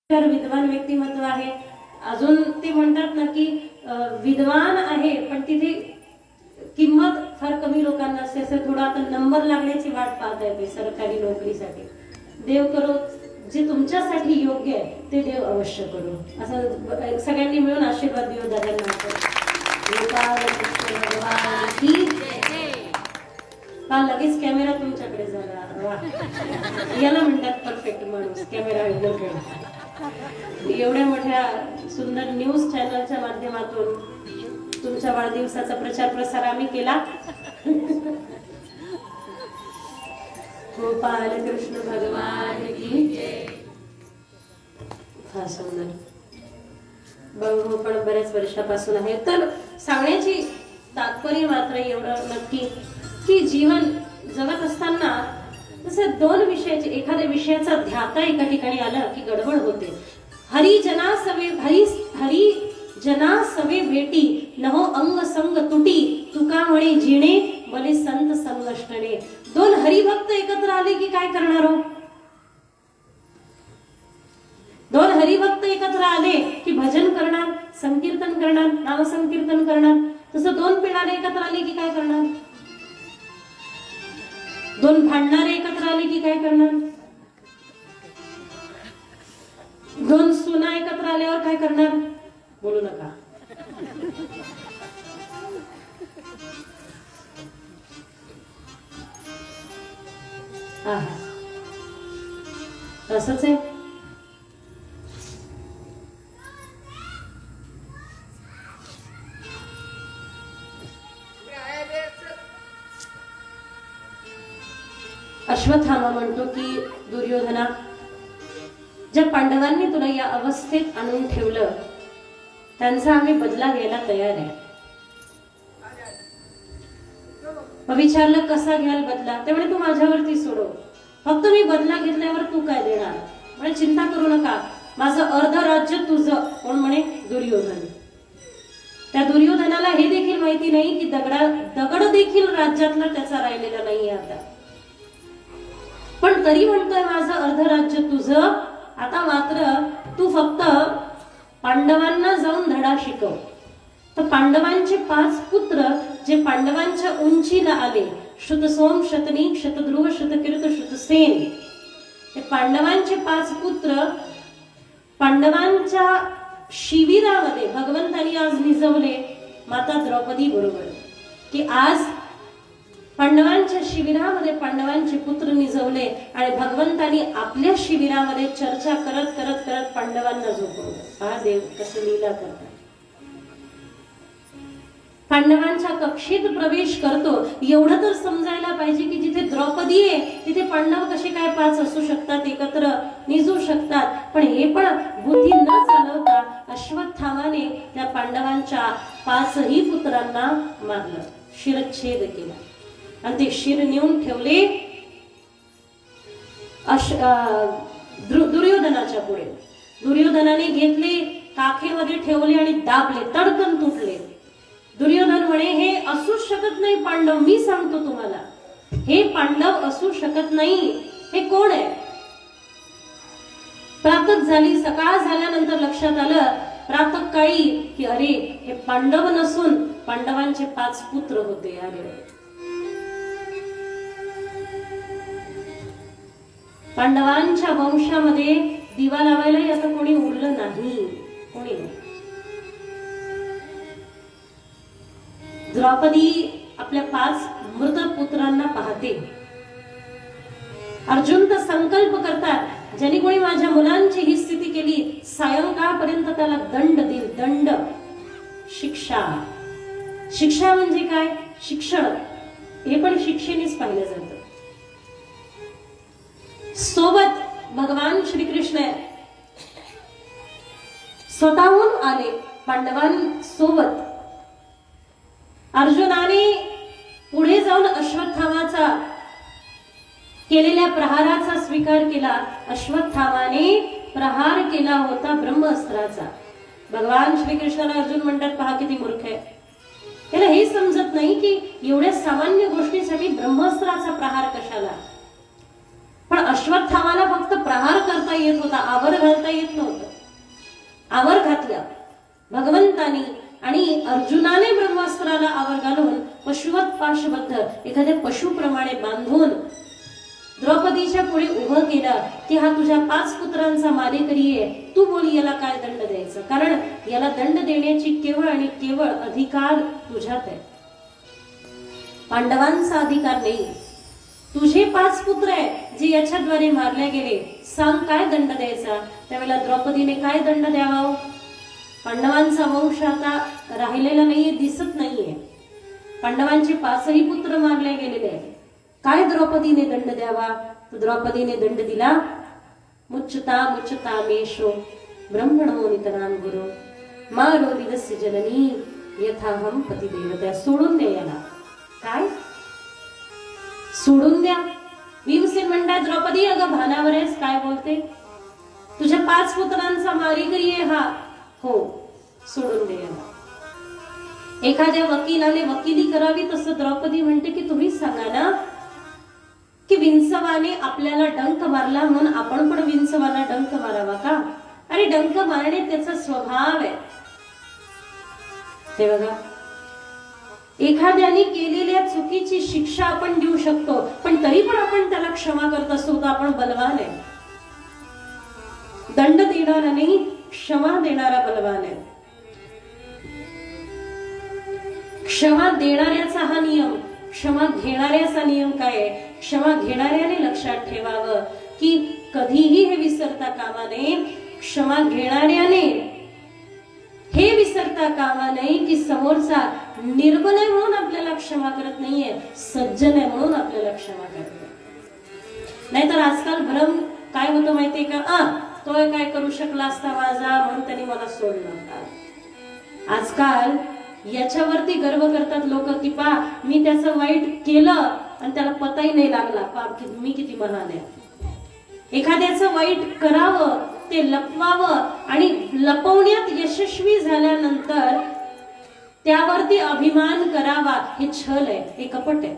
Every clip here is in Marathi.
विद्वान व्यक्तिमत्व आहे. अजून ते म्हणतात ना की विद्वान आहे पण तिथे किंमत फार कमी लोकांना असते. असं थोडा आता नंबर लागण्याची वाट पाहता येते सरकारी नोकरीसाठी. देव करो जे तुमच्यासाठी योग्य आहे ते देव अवश्य करो, असं सगळ्यांनी मिळून आशीर्वाद देऊ दादांना. हा लगेच कॅमेरा तुमच्याकडे झाला. याला म्हणतात परफेक्ट माणूस, कॅमेरा हँडल करतो. एवढ्या मोठ्या सुंदर न्यूज चॅनलच्या माध्यमातून तुमच्या वाढदिवसाचा प्रचार प्रसार आम्ही केला. गोपाल कृष्ण भगवान की जय. फार सुंदर बघू, पण बऱ्याच वर्षापासून आहे. तर सांगण्याची तात्पर्य मात्र एवढं नक्की की जीवन जगत असताना तसे दोन विषयाचे, एखाद्या विषयाचा ध्याता एका ठिकाणी आला की गडबड होते. हरी जना सवे भेटी नहो अंग संग तुटी तुका म्हणे जिणे भले संत संगष्टणे. दोन हरिभक्त एकत्र आले की काय करणार हो? दोन हरिभक्त एकत्र आले की भजन करणार, संकीर्तन करणार, नामसंकीर्तन करणार. तसं दोन पिढाले एकत्र आले की काय करणार? दोन भांडणारे एकत्र आले की काय करणार? दोन सुना एकत्र आल्यावर काय करणार? बोलू नका. तसंच आहे. अश्वत्थामा म्हणतो की दुर्योधना, ज्या पांडवांनी तुला या अवस्थेत आणून ठेवलं त्यांचा आम्ही बदला घ्यायला तयार आहे. मग विचारलं कसा घ्याल बदला? त्यामुळे तू माझ्यावरती सोडव, फक्त मी बदला घेतल्यावर तू काय देणार? म्हणजे चिंता करू नका, माझं अर्ध राज्य तुझं. कोण म्हणे? दुर्योधन. त्या दुर्योधनाला हे देखील माहिती नाही की दगड देखील राज्यातला त्याचा राहिलेला नाहीये आता. पण तरी म्हणतोय माझं अर्ध राज्य तुझं. आता मात्र तू फक्त पांडवांना जाऊन धडा शिकव. तर पांडवांचे 5 पुत्र जे पांडवांच्या उंचीला आले, श्रुतसोम, शतनीक, शतध्रुव, शतकीर्त, श्रुतसेन, ते पांडवांचे 5 पुत्र पांडवांच्या शिबिरामध्ये भगवंतानी आज निजवले माता द्रौपदी बरोबर. की आज पांडवांच्या शिबिरामध्ये पांडवांचे पुत्र निजवले आणि भगवंतानी आपल्या शिबिरामध्ये चर्चा करत करत करत पांडवांना झोपवलं. हा देव कसं लीला करतात. पांडवांच्या कक्षेत प्रवेश करतो. एवढं तर समजायला पाहिजे की जिथे द्रौपदी आहे तिथे पांडव कसे काय 5 असू शकतात, एकत्र निजू शकतात. पण हे पण बुद्धी न चालवता अश्वत्थामाने त्या पांडवांच्या 5ही पुत्रांना मारलं, शिरच्छेद केला आणि ते शिर नेऊन ठेवले दुर्योधनाच्या पुढे. दुर्योधनाने घेतले, काखेमध्ये ठेवले आणि दाबले, तडकन तुटले. दुर्योधन म्हणे हे असू शकत नाही पांडव, मी सांगतो तुम्हाला हे पांडव असू शकत नाही. हे कोण आहे? प्रातः झाली, सकाळ झाल्यानंतर लक्षात आलं प्रातःकाळी की अरे हे पांडव नसून पांडवांचे 5 पुत्र होते. अरे पांडवांच्या वंशामध्ये दिवा लावायला आता कोणी उरलं नाही, कोणी नाही. द्रौपदी आपल्या 5 मृत पुत्रांना पाहते. अर्जुन तर संकल्प करतात ज्यांनी कोणी माझ्या मुलांची ही स्थिती केली सायंकाळपर्यंत त्याला दंड देईल. दंड, शिक्षा. शिक्षा म्हणजे काय? शिक्षण. हे पण शिक्षेनेच पाहिलं जातं. सोबत भगवान श्रीकृष्ण स्वतःहून आले पांडवांसोबत. अर्जुनाने पुढे जाऊन अश्वत्थामाचा केलेल्या प्रहाराचा स्वीकार केला. अश्वत्थामाने प्रहार केला होता ब्रह्मास्त्राचा. भगवान श्रीकृष्णाला अर्जुन म्हणतात पहा किती मूर्ख आहे. त्याला हे समजत नाही की एवढ्या सामान्य गोष्टीसाठी ब्रह्मास्त्राचा प्रहार कशाला. पण पण अश्वत्थामाला फक्त प्रहार करता येत होता, आवर घालता येत नव्हतं. आवर घातलं भगवंतानी आणि अर्जुनाने ब्रह्मास्त्राला आवर घालून पशुवत पाशबद्ध एखाद्या पशुप्रमाणे बांधून द्रौपदीच्या पुढे उभं केलं की हा तुझ्या 5 पुत्रांचा मारेकरी आहे, तू बोल याला काय दंड द्यायचा, कारण याला दंड देण्याची केवळ आणि केवळ अधिकार तुझ्यात आहे, पांडवांचा अधिकार नाही. तुझे 5 पुत्र आहे जे याच्याद्वारे मारले गेले, सांग काय दंड द्यायचा. त्यावेळेला द्रौपदीने काय दंड द्यावा. पांडवांचा वंश आता राहिलेला नाहीये, दिसत नाहीये. पांडवांचे 5ही पुत्र मारले गेलेले आहेत. काय द्रौपदीने दंड द्यावा. तर द्रौपदीने दंड दिला, मुच्यता मुच्यता मेषो ब्रह्मणो नितराम गुरु मारो दिदस्य जननी यथाहम पतिदेवता. सोडून द्या याला. काय सोडून द्या. भीमसेन म्हणतात द्रौपदी अगं भानावर आहेस, काय बोलते, तुझ्या 5 पुत्रांचा मारेकरी आहे हा. हो, सोडून दे याला. एखाद्या वकिलाने वकिली करावी तसं द्रौपदी म्हणते की तुम्हीच सांगा ना की विंचवाने आपल्याला डंक मारला म्हणून आपण पण विंचवाला डंक मारावा का. अरे डंक मारणे त्याचा स्वभाव आहे. ते बघा, एखाद्याने केलेल्या चुकीची शिक्षा आपण देऊ शकतो, पण तरी पण आपण त्याला क्षमा करत असतो तर आपण बलवान आहे. दंड देणारा नाही, क्षमा देणारा बलवान आहे. क्षमा देणाऱ्याचा हा नियम, क्षमा घेणाऱ्याचा नियम काय आहे. क्षमा घेणाऱ्याने लक्षात ठेवावं की कधीही हे विसरता कामा नये. क्षमा घेणाऱ्याने हे विसरता कामा नये की समोरचा निर्बल आहे म्हणून आपल्याला क्षमा करत नाहीये, सज्जन आहे म्हणून आपल्याला क्षमा करते. नाहीतर आजकाल भ्रम काय होतं माहितीये का, तो काय करू शकला असता माझा म्हणून त्यांनी मला सोडलं. आजकाल याच्यावरती गर्व करतात लोक की पा मी त्याचं वाईट केलं आणि त्याला पताही नाही लागला, पा मी किती महान आहे. एखाद्याचं वाईट करावं, ते लपवावं आणि लपवण्यात यशस्वी झाल्यानंतर त्यावरती अभिमान करावा, हे छल आहे, हे कपट आहे,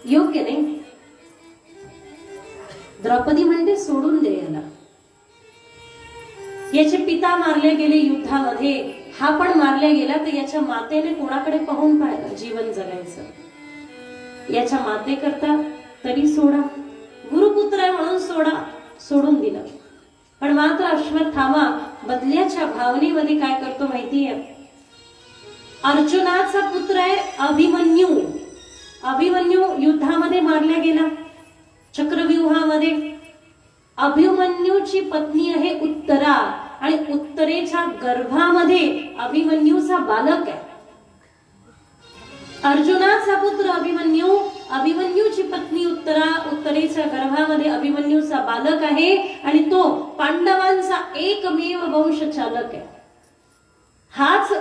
योग्य नाही. द्रौपदी म्हणते सोडून दे याला. याचे पिता मारले गेले युद्धामध्ये, हा पण मारला गेला, तर याच्या मातेने कोणाकडे पाहून जीवन जगायचं. याच्या माते करता तरी सोडा, गुरुपुत्र आहे म्हणून सोडा, सोडून दिलं. पण मात्र अश्वत्थामा बदल्याच्या भावनेमध्ये काय करतो माहितीये. अर्जुनाचा पुत्र आहे अभिमन्यू. अभिमन्यू युद्धामध्ये मारला गेला, चक्रव्यूहामध्ये. अभिमन्यूची पत्नी आहे उत्तरा आणि उत्तरेच्या गर्भामध्ये अभिमन्यूचा बालक आहे. अर्जुनाचा पुत्र अभिमन्यू, अभिमन्यूची पत्नी उत्तरा, उत्तरेच्या गर्भामध्ये अभिमन्यूचा बालक आहे आणि तो पांडवांचा एकमेव वंशचालक आहे. हाच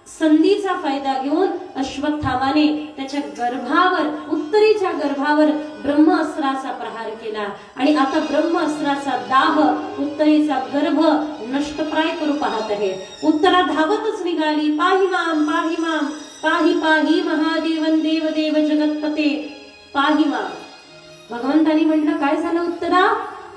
संधीचा फायदा घेऊन अश्वत्थामाने त्याच्या गर्भावर, उत्तरेच्या गर्भावर ब्रह्मास्त्राचा प्रहार केला आणि आता ब्रह्मास्त्राचा दाह उत्तरेचा गर्भ नष्टप्राय करू पाहत आहे. उत्तरा धावतच निघाली, पाहि माम पाहि माम, पाहि पाहि महादेवन देव देव जगतपते पाहि माम. भगवंतानी म्हटलं काय झालं उत्तरा.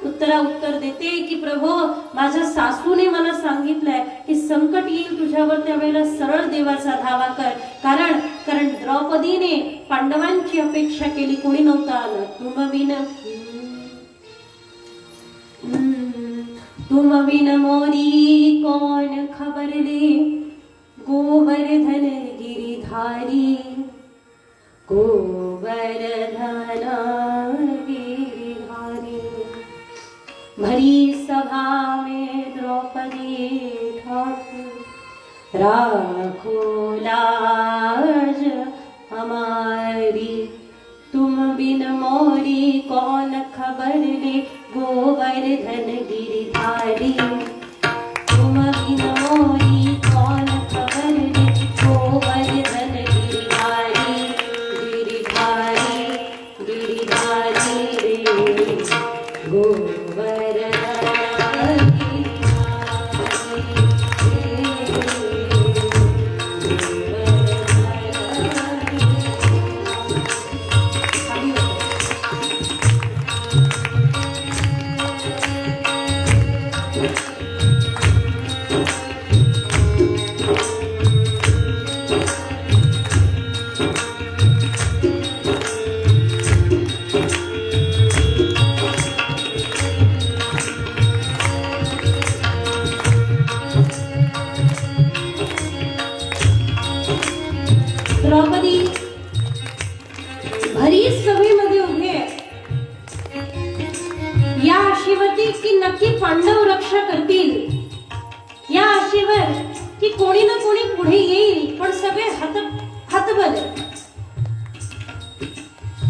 उत्तरा उत्तर देते की प्रभो माझ्या सासूने मला सांगितलंय की संकट येईल तुझ्यावर, त्यावेळेला सरळ देवाचा धावा कर. कारण द्रौपदीने पांडवांची अपेक्षा केली, कोणी नव्हतं आलं. तुम विन मोरी कौन खबर ले, गोवर्धन गिरिधारी, गोवर्धन गिरिधारी. भरी सभा में द्रौपदी ठाकुर, राखो लाज हमारी. तुम बिन मोरी कौन खबर ले, गोवर्धन गिरिधारी. तुम बिन मोरी कौन खबर ले, गोवर्धन गिरिधारी. गिरिधारी गिरिधारी रे गोवर्धन. द्रौपदी भरी सभेमध्ये उभे आहे. या आशेवरती की नक्की पांडव रक्षा करतील, या आशेवर की कोणी ना कोणी पुढे येईल, पण सगळे हतबल.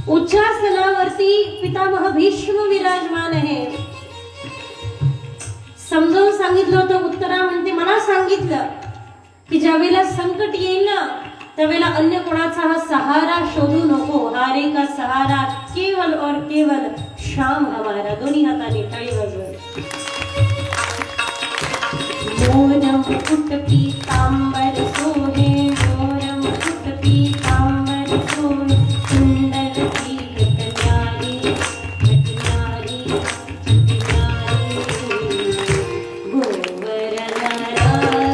उच्चासनावरती पितामह भीष्म विराजमान आहे. समजावून सांगितलं होतं. उत्तरा म्हणते मला सांगितलं की ज्यावेळेला संकट येईल ना त्यावेळेला अन्य कोणाचा हा सहारा शोधू नको. हारे का सहारा केवल और केवल श्याम हमारा. दोन्ही हाताने टाळी वाजवत. मोर मुकुट पीतांबर सोहे, मोर मुकुट पीतांबर सोहे, सुंदर सी कन्यारी कन्यारी कन्यारी, गोवर नारायणी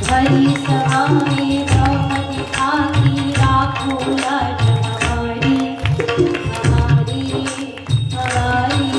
हरि सहाय द्रौपदी आकी राखो लाज हमारी हमारी हमारी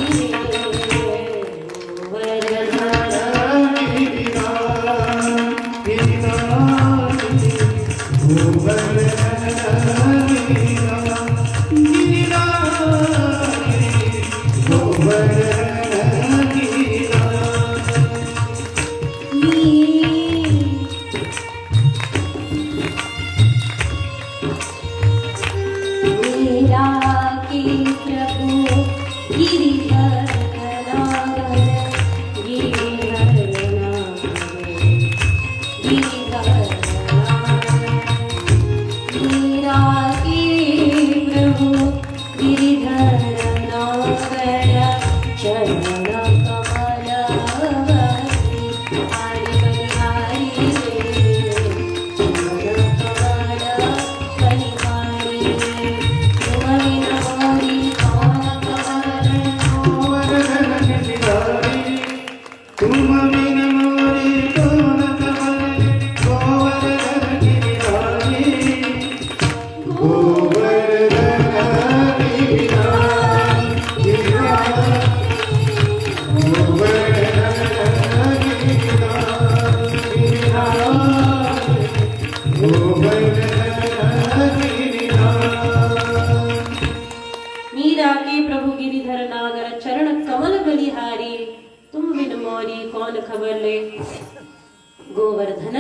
मीरा के प्रभु गिरिधर नागर चरण कमल बलिहारी, तुम बिन मोरी कौन खबर ले, गोवर्धन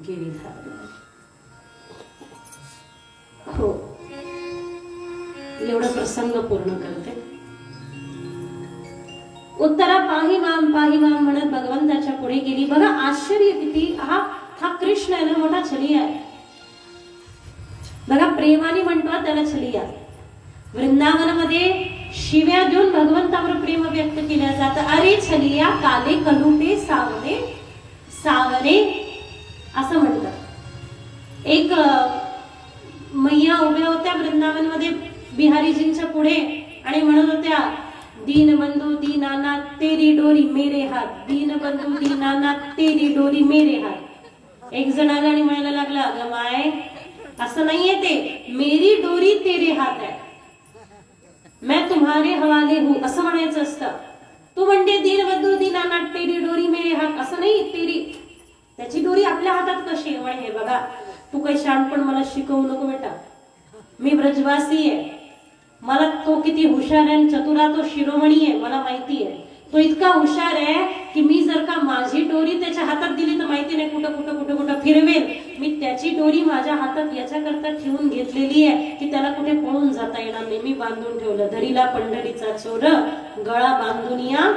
गिरिधर. हो, एवढा प्रसंग पूर्ण करते. उत्तरा पाही माम म्हणत भगवंताच्या पुढे गेली. बघा आश्चर्य किती. हा कृष्ण आहे ना, मोठा छलिया आहे. बघा प्रेमाने म्हणतो त्याला छलिया. वृंदावनामध्ये शिव्या देऊन भगवंतावर प्रेम व्यक्त केल्या जातं. अरे छलिया काले कलुटे सावरे सावरे असं म्हणतात. एक मैया उभ्या होत्या वृंदावनमध्ये बिहारीजींच्या पुढे आणि म्हणत होत्या, दीनबंधू दीनानाथ तेरी डोरी मेरे हात, दीनबंधू दीनानाथ तेरी डोरी मेरे हात. एक जण आला आणि म्हणायला लागला, अगं माय असं नाहीये, ते मेरी डोरी तेरे हात आहे, मैं तुम्हारे हवाले हूं असं म्हणायचं असतं. तू म्हणते दीनबंधू दीनानाथ तेरी डोरी मेरे हात, असं नाही. तेरी त्याची डोरी आपल्या हातात कशी आहे. हे बघा, तू काही शहाणपण मला शिकवू नको बेटा. मी ब्रजवासी आहे, मला तो किती हुशार आहे, चतुरा तो शिरोमणी आहे मला माहिती आहे. तो इतका हुशार आहे की मी जर का माझी डोरी त्याच्या हातात दिली तर माहिती नाही कुठं कुठं कुठं कुठं फिरवेल. मी त्याची डोरी माझ्या हातात याच्याकरता ठेवून घेतलेली आहे की त्याला कुठे पळून जाता येणार नाही. मी बांधून ठेवलं. धरीला पंढरीचा चोर गळा बांधून या,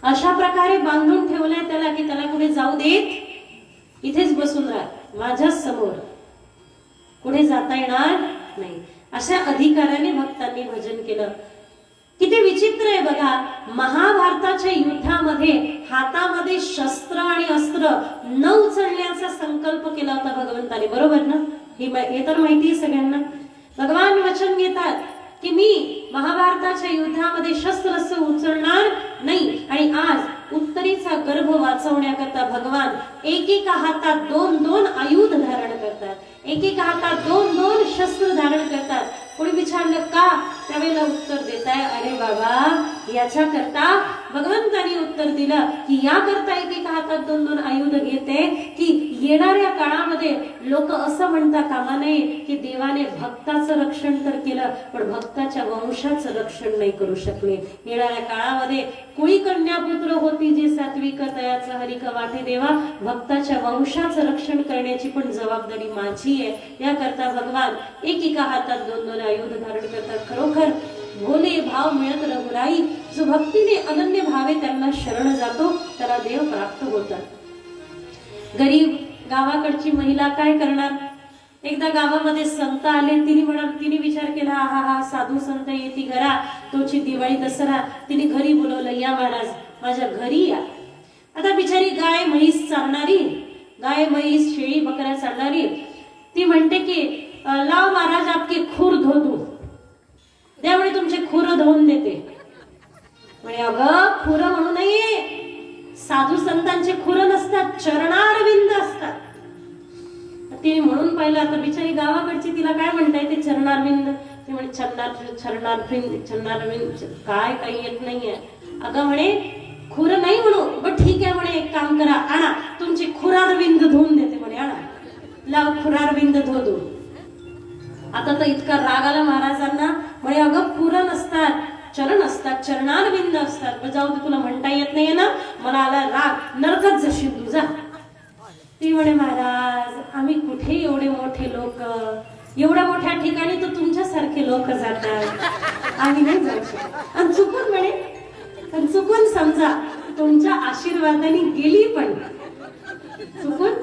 अशा प्रकारे बांधून ठेवलंय त्याला की त्याला कुठे जाऊ देत, इथेच बसून राह माझ्याच समोर, कुठे जाता येणार नाही. अशा अधिकाराने भक्तांनी भजन केलं. किती विचित्र आहे बघा. महाभारताच्या युद्धामध्ये हातामध्ये शस्त्र आणि अस्त्र न उचलण्याचा संकल्प केला होता भगवंताने, बरोबर ना. हे तर माहिती आहे सगळ्यांना. भगवान वचन घेतात की मी महाभारताच्या युद्धामध्ये शस्त्र उचलणार नाही. आणि आज उत्तरेचा गर्भ वाचवण्याकरता भगवान एकेका हातात 2-2 आयुध धारण करतात, एकेका हातात 2-2 शस्त्र धारण करतात. कोणी विचारलं का, त्यावेळेला उत्तर देताय, अरे बाबा याच्या करता भगवंतानी उत्तर दिलं की या करता एकेका हातात 2-2 आयुध घेते की येणाऱ्या काळामध्ये लोक असं म्हणता कामा नये की देवाने भक्ताचं रक्षण तर केलं पण भक्ताच्या वंशाचं रक्षण नाही करू शकले. येणाऱ्या काळामध्ये कुळी कन्या पुत्र होती जे सात्विक तयाचं हरिक वाटे देवा, भक्ताच्या वंशाचं रक्षण करण्याची पण जबाबदारी माझी आहे. याकरता भगवान एकेका हातात 2-2 आयुध धारण करतात. खरोखर भोले भाव मिळत रघुराई, जो भक्तीने अनन्य भावे त्यांना शरण जातो त्याला देव प्राप्त होतात. गरीब गावाकडची महिला काय करणार, एकदा गावामध्ये संत आले, तिने विचार केला हा साधू संत येती घरा, तोची दिवाळी दसरा, तिने घरी बोलवलं, या महाराज माझ्या घरी या. आता बिचारी गाय म्हैस चालणारी, गाय म्हैस शेळी बकऱ्या चालणारी, ती म्हणते की लाव महाराज आपके खूर धो दू, त्यामुळे तुमचे खुर धुवून देते. म्हणे अगं खुर म्हणू नये, साधू संतांचे खुर नसतात, चरणारविंद असतात. तिने म्हणून पाहिलं. आता बिचारी गावाकडची, तिला काय म्हणताय ते चरणारविंद, ते म्हणे चरणारविंद काय काही येत नाहीये. अगं म्हणे खुर नाही म्हणू, बट ठीक आहे म्हणे, एक काम करा, आणा तुमची खुरारविंद धुवून देते म्हणे, आणा लाव खुरारविंद धो दू. आता तर इतका राग आला महाराजांना. म्हणे अगं खुर नसतात, चरण असतात, चरणारविंद असतात. जाऊ दे, तुला म्हणता येत नाहीये ना, मला आला राग, नरकात जशील तुझा. ती म्हणे महाराज आम्ही कुठे एवढे मोठे लोक, एवढ्या मोठ्या ठिकाणी तर तुमच्यासारखे लोक जातात, आम्ही नाही जाऊ शकत. आणि चुकून म्हणे, चुकून समजा तुमच्या आशीर्वादाने गेली, पण चुकून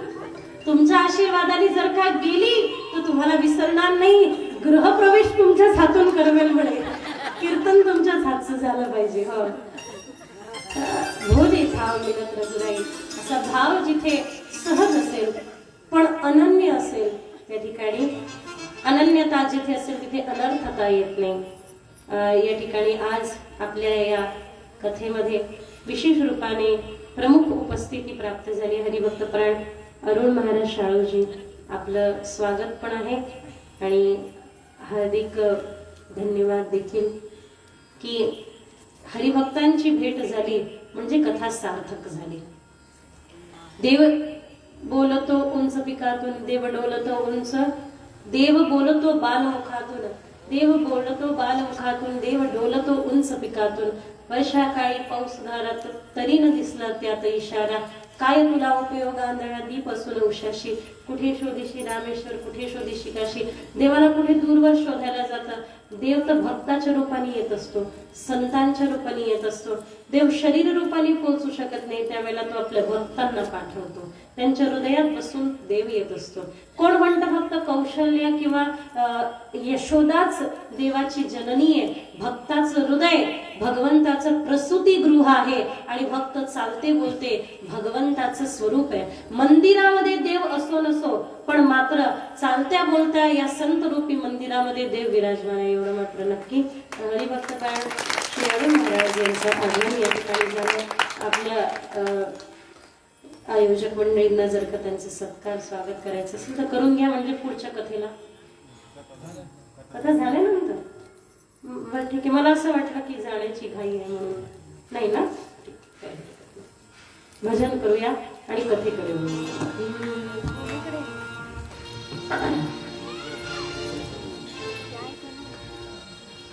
तुमच्या आशीर्वादाने जर का गेली तर तुम्हाला विसरणार नाही, गृहप्रवेश तुमच्याच हातून करवेल म्हणे, कीर्तन तुमच्याच हातचं झालं पाहिजे. हो, भोले भाव मिळत रघुराई, असा भाव जिथे सहज असेल पण अनन्य असेल त्या ठिकाणी, अनन्यता जिथे असेल तिथे अनर्थता येत नाही. या ठिकाणी आज आपल्या या कथेमध्ये विशेष रूपाने प्रमुख उपस्थिती प्राप्त झाली. हरिभक्तपरायण अरुण महाराज शाळूजी, आपलं स्वागत पण आहे आणि हार्दिक धन्यवाद देखील की हरिभक्तांची भेट झाली म्हणजे कथा सार्थक झाली. देव बोलतो उंच पिकातून, देव डोलतो उंच, देव बोलतो बालमुखातून, देव बोलतो बालमुखातून, देव डोलतो उंच पिकातून. वर्षाकाळी पाऊस धारात तरी न दिसला त्यात इशारा, काय तुला उपयोग आंधळा दीप असून उशाशी, कुठे शोधिशी रामेश्वर, कुठे शोधिशी काशी. देवाला कुठे दूरवर शोधायला जातं. देव तर भक्ताच्या रूपाने येत असतो, संतांच्या रूपाने येत असतो. देव शरीर रूपाने पोहोचू शकत नाही, त्यावेळेला तो आपल्या भक्तांना पाठवतो, त्यांच्या हृदयात बसून देव येत असतो. कोण म्हणतं फक्त कौशल्य किंवा यशोदाच देवाची जननी आहे. भक्ताचं हृदय भगवंताचं प्रसूतिगृह आहे आणि भक्त चालते बोलते भगवंताचं स्वरूप आहे. मंदिरामध्ये देव असो नसो पण मात्र चालत्या बोलत्या या संत रूपी मंदिरामध्ये देव विराजमान आहे, एवढं मात्र नक्की. हरिभक्तपरायण श्री अरुण महाराज यांचं आगमन या ठिकाणी झालं. आपल्या आयोजक मंडळींना जर का त्यांचं सत्कार स्वागत करायचं असेल तर करून घ्या, म्हणजे पुढच्या कथेला. कथा झाल्यानंतर बरं ठीक आहे. मला असं वाटलं की जाण्याची घाई आहे म्हणून, नाही ना, भजन करूया आणि कथेकडे वळूया.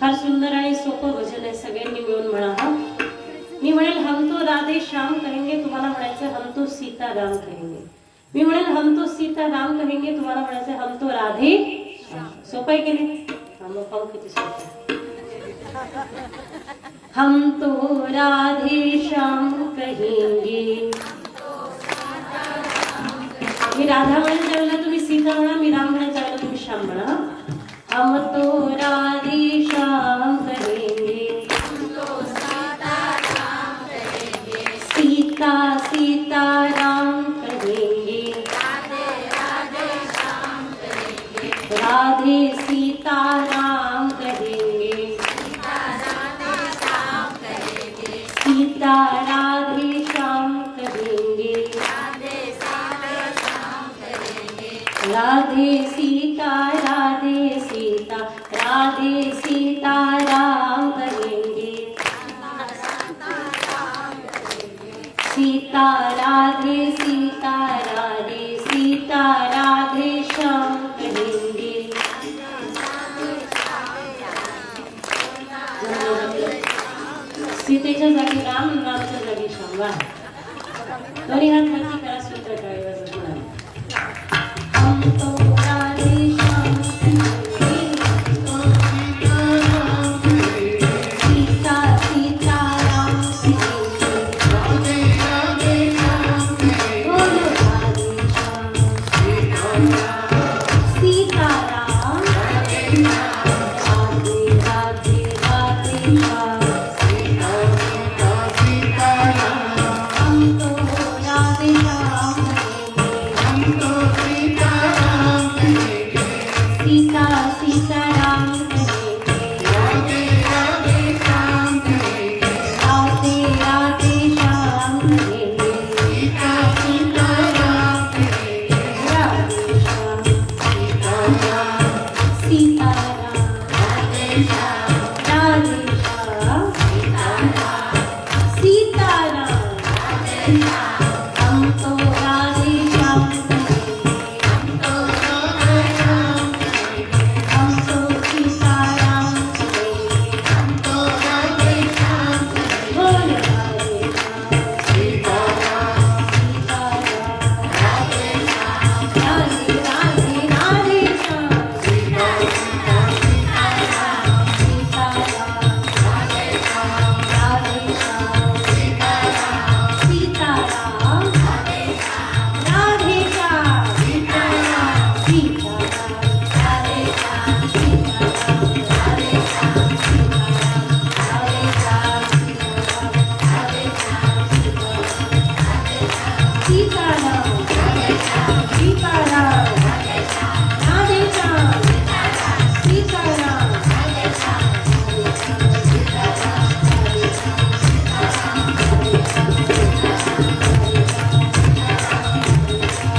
फार सुंदर आणि सोपं भजन आहे, सगळ्यांनी मिळून म्हणा. हा, मी म्हणेल हम तो राधे श्याम कहेंगे, तुम्हाला म्हणायचं हम तो सीता राम कहेंगे. मी म्हणेल हम तो सीता राम कहेंगे, तुम्हाला म्हणायचं हम तो राधे श्याम. सोपं आहे की नाही? मग पाहू किती सोपं आहे. हम तो राधे श्याम कहेंगे, मी राधा म्हणायच्या वेळेला तुम्ही सीता म्हणा, मी राम म्हणायच्या वेळेला तुम्ही श्याम म्हणा. हम तो राधे श्याम कहेंगे, सीता सीता राम कहेंगे, राधे सीताराम कहेंगे, सीता राधे श्याम कहेंगे, राधे सीता राधे सीता राधे सीता राम कहेंगे, सीता राधे सीता राधे श्याम कहेंगे। सीतेच्या जागी राम, रामच्या जागी श्याम. वा, दोन्ही हात वरती करा, सूत्र टाळी वाजवत म्हणा. हम तो राधे श्याम कहेंगे, सीता सीता राम कहेंगे, बोलो राधे श्याम, सीता राम, राधे राधे राधे श्याम. हम तो राधे श्याम कहेंगे, सीता सीता राम कहेंगे, राधे राधे श्याम कहेंगे, सीता सीता राम कहेंगे, राधे श्याम, सीता राम, राधे श्याम, सीता राम. हम तो राधे श्याम कहेंगे, हम तो सीता राम कहेंगे, बोलो राधे श्याम, सीता राम, राधे राधे राधे श्याम, सीता राम, राधे श्याम, सीता राम, राधे श्याम, सीता राम, राधे श्याम, सीता राम, राधे श्याम, सीता राम, सीता राम, राधे श्याम, सीता राम.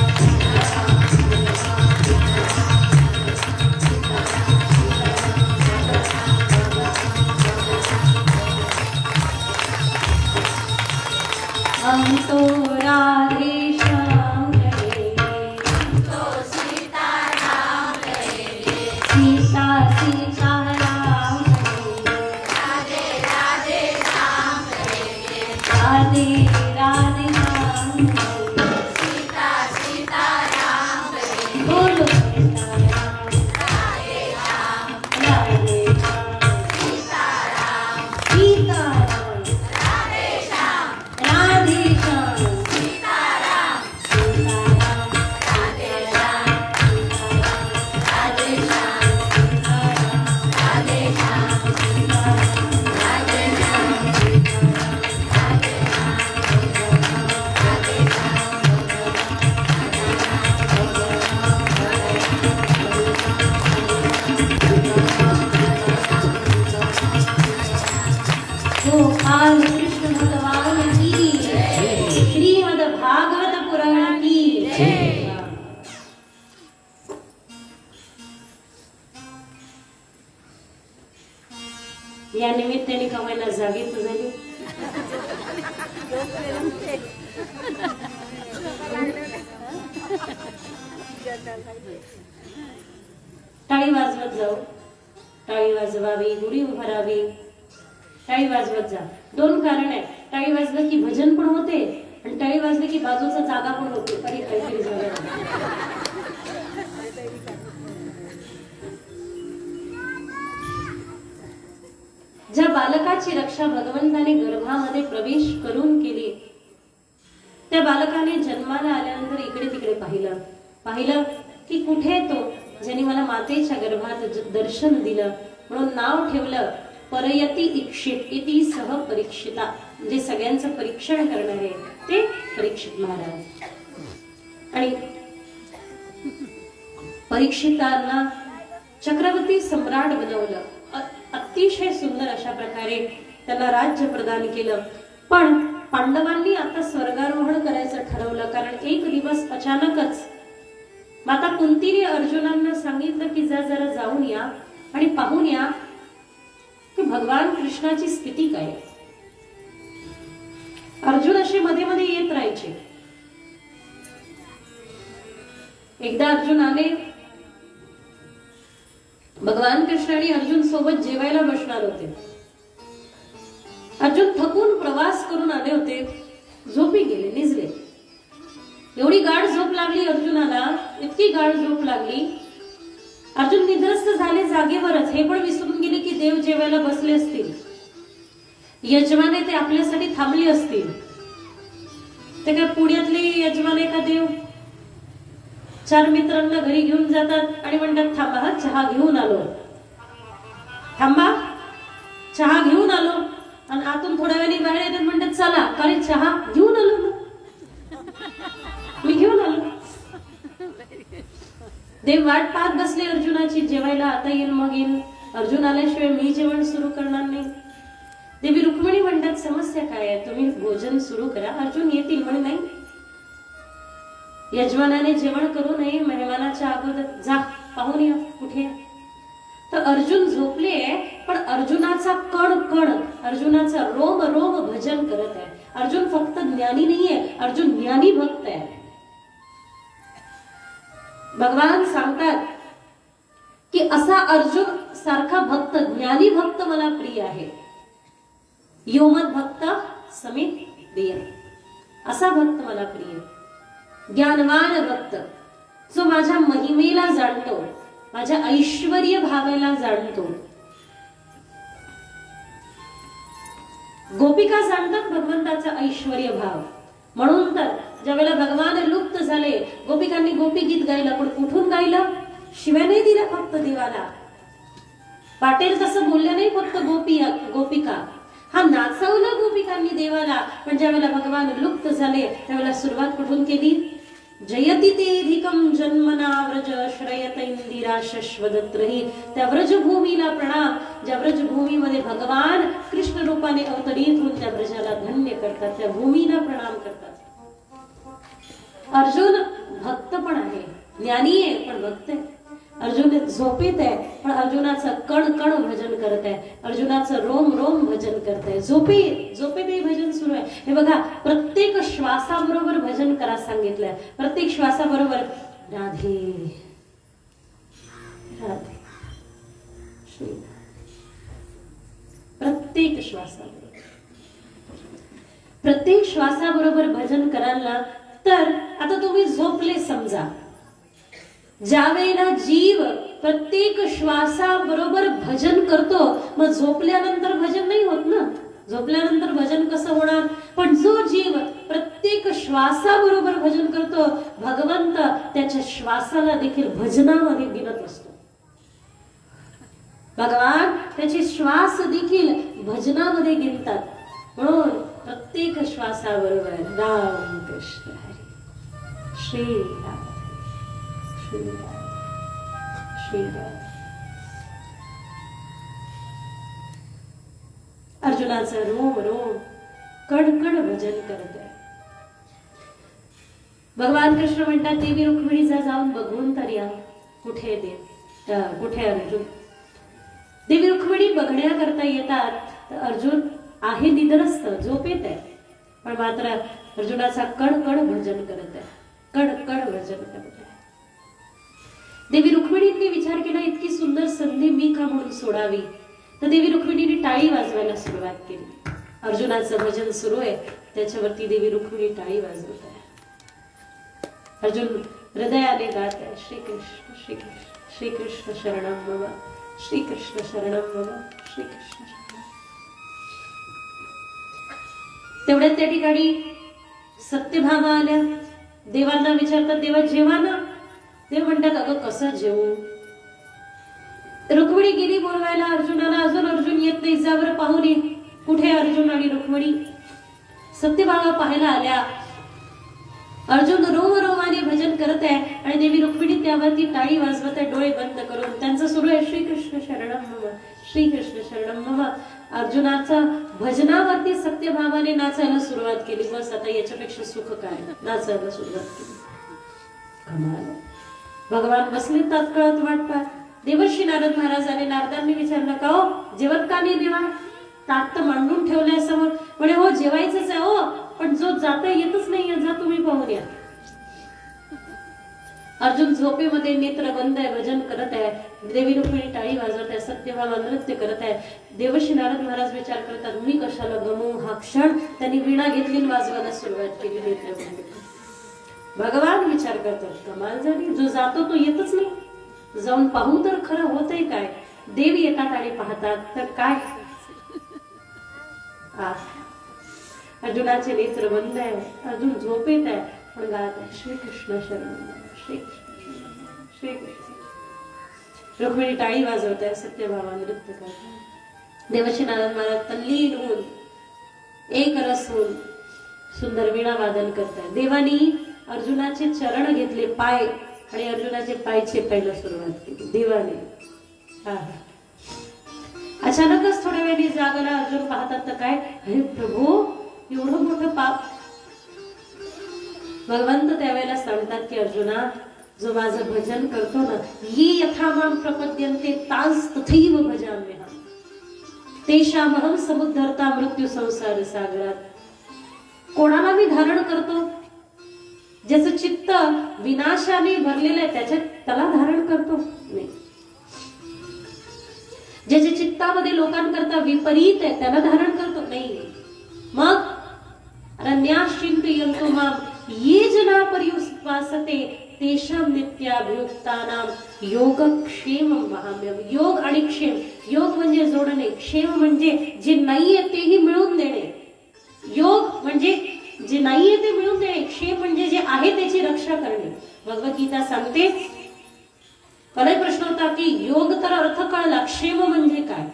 हम तो राधे श्याम कहेंगे, सीता सीता राम कहेंगे, राधे राधे श्याम कहेंगे, बोलो सीता राम, राधे श्याम, सीता राम, राधे श्याम, सीता राम, राधे गोपाल कृष्ण भगवान की, श्रीमद् भागवत पुराण की. या निमित्ताने कमायला जागी तर झाली. टाळी वाजवत जाऊ, टाळी वाजवावी, गुढी उभारावी, टाळी वाजवत जा. दोन कारण आहे, टाळी वाजलं की भजन पण होते आणि टाळी वाजलं की बाजूचा जागा पण होते. तरी काहीतरी झालं. ज्या बालकाची रक्षा भगवंताने गर्भामध्ये प्रवेश करून केली, त्या बालकाने जन्माला आल्यानंतर इकडे तिकडे पाहिलं की कुठे तो ज्याने मला मातेच्या गर्भात दर्शन दिलं, म्हणून नाव ठेवलं परयती इक्षित इति सह परीक्षिता. जे सगळ्यांचं परीक्षण करणारे ते परीक्षित महाराज. आणि परीक्षितांना चक्रवर्ती सम्राट बनवलं, अतिशय सुंदर अशा प्रकारे त्याला राज्य प्रदान केलं. पण पांडवांनी आता स्वर्गारोहण करायचं ठरवलं, कारण एक दिवस अचानकच माता कुंतीने अर्जुनांना सांगितलं की जरा जाऊन या आणि पाहून या की भगवान कृष्णाची स्थिती काय. अर्जुन असे मध्ये मध्ये येत राहायचे. एकदा अर्जुन आले, भगवान कृष्ण आणि अर्जुन सोबत जेवायला बसणार होते. अर्जुन थकून प्रवास करून आले होते, झोपी गेले, निजले. एवढी गाढ झोप लागली अर्जुनाला, इतकी गाढ झोप लागली, अर्जुन निद्रस्त झाले जागेवरच. हे पण विसरून गेले की देव जेवायला बसले असतील, यजमाने ते आपल्यासाठी थांबले असतील. ते काय पुण्यातले यजमाने का देव 4 मित्रांना घरी घेऊन जातात आणि म्हणतात थांबा हा चहा घेऊन आलो, थांबा चहा घेऊन आलो. आणि आतून थोड्या वेळाने बाहेर येतात, म्हणतात चला कारण चहा घेऊन आलो ना, मी घेऊन आलो. देव वाट पाहत बसले अर्जुनाची, जेवायला आता येईल मग येईल, अर्जुन आल्याशिवाय मी जेवण सुरू करणार नाही. देवी रुक्मिणी म्हणतात समस्या काय आहे, तुम्ही भोजन सुरू करा, अर्जुन येतील. म्हणे नाही, यजमानाने जेवण करू नये, मेहमानाच्या अगोदर जा पाहून या कुठे. तर अर्जुन झोपले, पण अर्जुनाचा कण कण, अर्जुनाचा रोम रोम भजन करत आहे. अर्जुन फक्त ज्ञानी नाहीये, अर्जुन ज्ञानी भक्त आहे. भगवान सांगतात की असा अर्जुन सारखा भक्त, ज्ञानी भक्त मला प्रिय आहे. योमद भक्त समित प्रिय, असा भक्त मला प्रिय. ज्ञानवान भक्त जो माझ्या महिमेला जाणतो, माझ्या ऐश्वर्य भावाला जाणतो. गोपिका जाणतात भगवंताचा ऐश्वर्य भाव. म्हणून तर ज्यावेळेला भगवान लुप्त झाले, गोपिकांनी गोपी गीत गायलं, पण कुठून गायलं? शिव्या नाही दिल्या फक्त देवाला, वाटेल तसं बोलल्या नाही फक्त गोपिका. हा नाचवलं गोपिकांनी देवाला. पण ज्यावेळेला भगवान लुप्त झाले त्यावेळेला सुरुवात कुठून केली? जयति तेधिकं जन्मना व्रज श्रयत इंदिरा शश्वदत्रही. त्या व्रजभूमीला प्रणाम, ज्या व्रजभूमीमध्ये भगवान कृष्ण रूपाने अवतरित होऊन त्या व्रजाला धन्य करतात, त्या भूमीला प्रणाम करतात. अर्जुन भक्त पण आहे, ज्ञानी आहे पण भक्त आहे. अर्जुन झोपेत आहे पण अर्जुनाचं कण कण भजन करत आहे, अर्जुनाचं रोम रोम भजन करत आहे. झोपेतही भजन सुरू आहे. हे बघा, प्रत्येक श्वासाबरोबर भजन करा सांगितलंय. प्रत्येक श्वासाबरोबर राधे राधे श्री, प्रत्येक श्वासाबरोबर भजन कराल ना, तर आता तुम्ही झोपले समजा, ज्या वेळेला जीव प्रत्येक श्वासाबरोबर भजन करतो, मग झोपल्यानंतर भजन नाही होत ना. झोपल्यानंतर भजन कसं होणार? पण जो जीव प्रत्येक श्वासाबरोबर भजन करतो, भगवंत त्याच्या श्वासाला देखील भजनामध्ये गिनत असतो. भगवान त्याचे श्वास देखील भजनामध्ये गिनतात. म्हणून प्रत्येक श्वासाबरोबर राम कृष्ण हरी, श्री राम श्री राम. अर्जुनाचं रोम रोम कडकड भजन करत आहे. भगवान कृष्ण म्हणतात देवी रुक्मिणीचा जाऊन बघून तर या, कुठे कुठे अर्जुन. देवी रुक्मिणी बघण्याकरता येतात, तर अर्जुन आहे निद्रस्त, झोपेत आहे, पण मात्र अर्जुनाचा कडकड भजन करत आहे, कडकड भजन करत आहे. देवी रुक्मिणींनी विचार केला इतकी सुंदर संधी मी का म्हणून सोडावी. तर देवी रुक्मिणीने टाळी वाजवायला सुरुवात केली. अर्जुनाचं भजन सुरू आहे, त्याच्यावरती देवी रुक्मिणी टाळी वाजवत आहे. अर्जुन हृदयाने गात आहे, श्रीकृष्ण श्रीकृष्ण श्रीकृष्ण शरणं मम, श्रीकृष्ण शरणं मम, श्रीकृष्ण शरणं. तेवढ्यात त्या ठिकाणी सत्यभामा आल्या. देवांना विचारतात देवा जेवा ना. देव म्हणतात अगं कसं जेवू. रुक्मिणी गेली बोलवायला अर्जुनाला, अजून अर्जुन येत नाही, जा बरं पाहून ये कुठे अर्जुन आणि रुक्मिणी. सत्यभामा पाहायला आल्या. अर्जुन रोम रोमाने भजन करत आहे आणि देवी रुक्मिणी त्यावरती टाळी वाजवत आहे डोळे बंद करून. त्यांचं सुरू आहे श्रीकृष्ण शरणम मम, श्रीकृष्ण शरणम मम. अर्जुनाचा भजनावरती सत्यभामाने नाचायला सुरुवात केली. बस आता याच्यापेक्षा सुख काय, नाचायला सुरुवात केली. कमाल. भगवान बसले तात्काळात वाट पाहत. देवर्षी नारद महाराजांनी नारदांनी विचारलं का हो जेवत का नाही देवा, ताट तर मांडून ठेवलंय समोर. म्हणे हो जेवायचंच आहे हो, पण जो जाता येतच नाहीये, जा तुम्ही पाहून या. अर्जुन झोपेमध्ये नेत्र बंद आहे, भजन करत आहे. देवी रुक्मिणी टाळी वाजवत आहे, सत्यभामा नृत्य करत आहे. देवर्षी नारद महाराज विचार करतात मी कशाला गमू हा क्षण. त्यांनी वीणा घेतली वाजवायला सुरुवात केली. नेत्र भगवान विचार करतात कमाल झाली, जो जातो तो येतच नाही, जाऊन पाहू तर खरं होतंय काय. देवी येतात आणि पाहतात तर काय. अर्जुनाचे नेत्र बंद आहे, अर्जुन झोपेत आहे, पण गात आहे श्रीकृष्ण शरण श्रीकृष्ण श्रीकृष्ण. रुक्मिणी टाळी वाजवत आहे, सत्यभामा नृत्य करत. देवर्षी नारद महाराज तल्लीन होऊन एक रस होऊन सुंदर वीणा वादन करताय. देवानी अर्जुनाचे चरण घेतले, पाय, आणि अर्जुनाचे पाय चेपायला सुरुवात केली देवाने. अचानकच थोड्या वेळाने जागला. अर्जुन पाहतात तर काय, हे प्रभू एवढं मोठं पाप. भगवंत त्यावेळेला सांगतात की अर्जुना जो माझं भजन करतो ना, ये यथा मां प्रपद्यन्ते तास तथैव भजाम्यहम् तेषामहं समुद्धर्ता मृत्यू संसार सागरात. कोणाला मी धारण करतो, ज्याचं चित्त विनाशाने भरलेलं आहे त्याच्यात त्याला धारण करतो नाही. ज्याच्या चित्तामध्ये लोकांकरता विपरीत आहे त्याला धारण करतो नाही. मग अरण्याश्चिंतयन्तो मां ये जना पर्युपासते तेषां नित्याभियुक्तानां योगक्षेमं वहाम्यहम्. योग आणि क्षेम, योग म्हणजे जोडणे, क्षेम म्हणजे जे नाहीये तेही मिळवून देणे. योग म्हणजे जे नाहीये ते मिळवून देणे, क्षेम म्हणजे जे आहे त्याची रक्षा करणे. भगवद्गीता सांगते. पहिला प्रश्न होता की योग तर अर्थ कळला, क्षेम म्हणजे काय.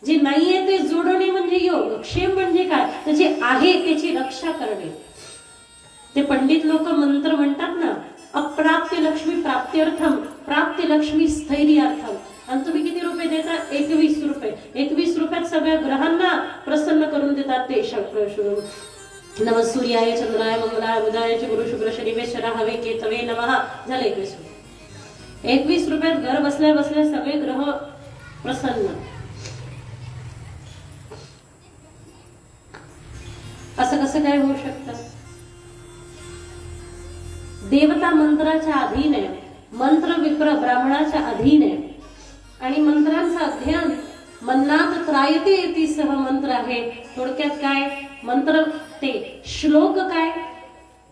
जे नाहीये ते जोडणे म्हणजे योग, क्षेम म्हणजे काय, तर जे आहे त्याची रक्षा करणे. ते पंडित लोक मंत्र म्हणतात ना, अप्राप्य लक्ष्मी प्राप्त्यर्थम, प्राप्य लक्ष्मी स्थैर्यार्थम. आणि तुम्ही किती रुपये देता, 21 रुपये. 21 रुपयात सगळ्या ग्रहांना प्रसन्न करून देतात ते. शंकर नमः सूर्याय चंद्राय मंगलाय बुधाय गुरु शुक्र शनिवे शरा हवे केतवे नमः. झालं 21 रुपये. 21 रुपयात घर बसल्या बसल्या सगळे ग्रह प्रसन्न. असं कसं काय होऊ शकतं. देवता मंत्राच्या अधीन आहे, मंत्र विप्र ब्राह्मणाच्या अधीन आहे. आणि मंत्रांचं अध्ययन मन्नात त्रायते येती सह मंत्र आहे. थोडक्यात काय मंत्र, ते श्लोक काय,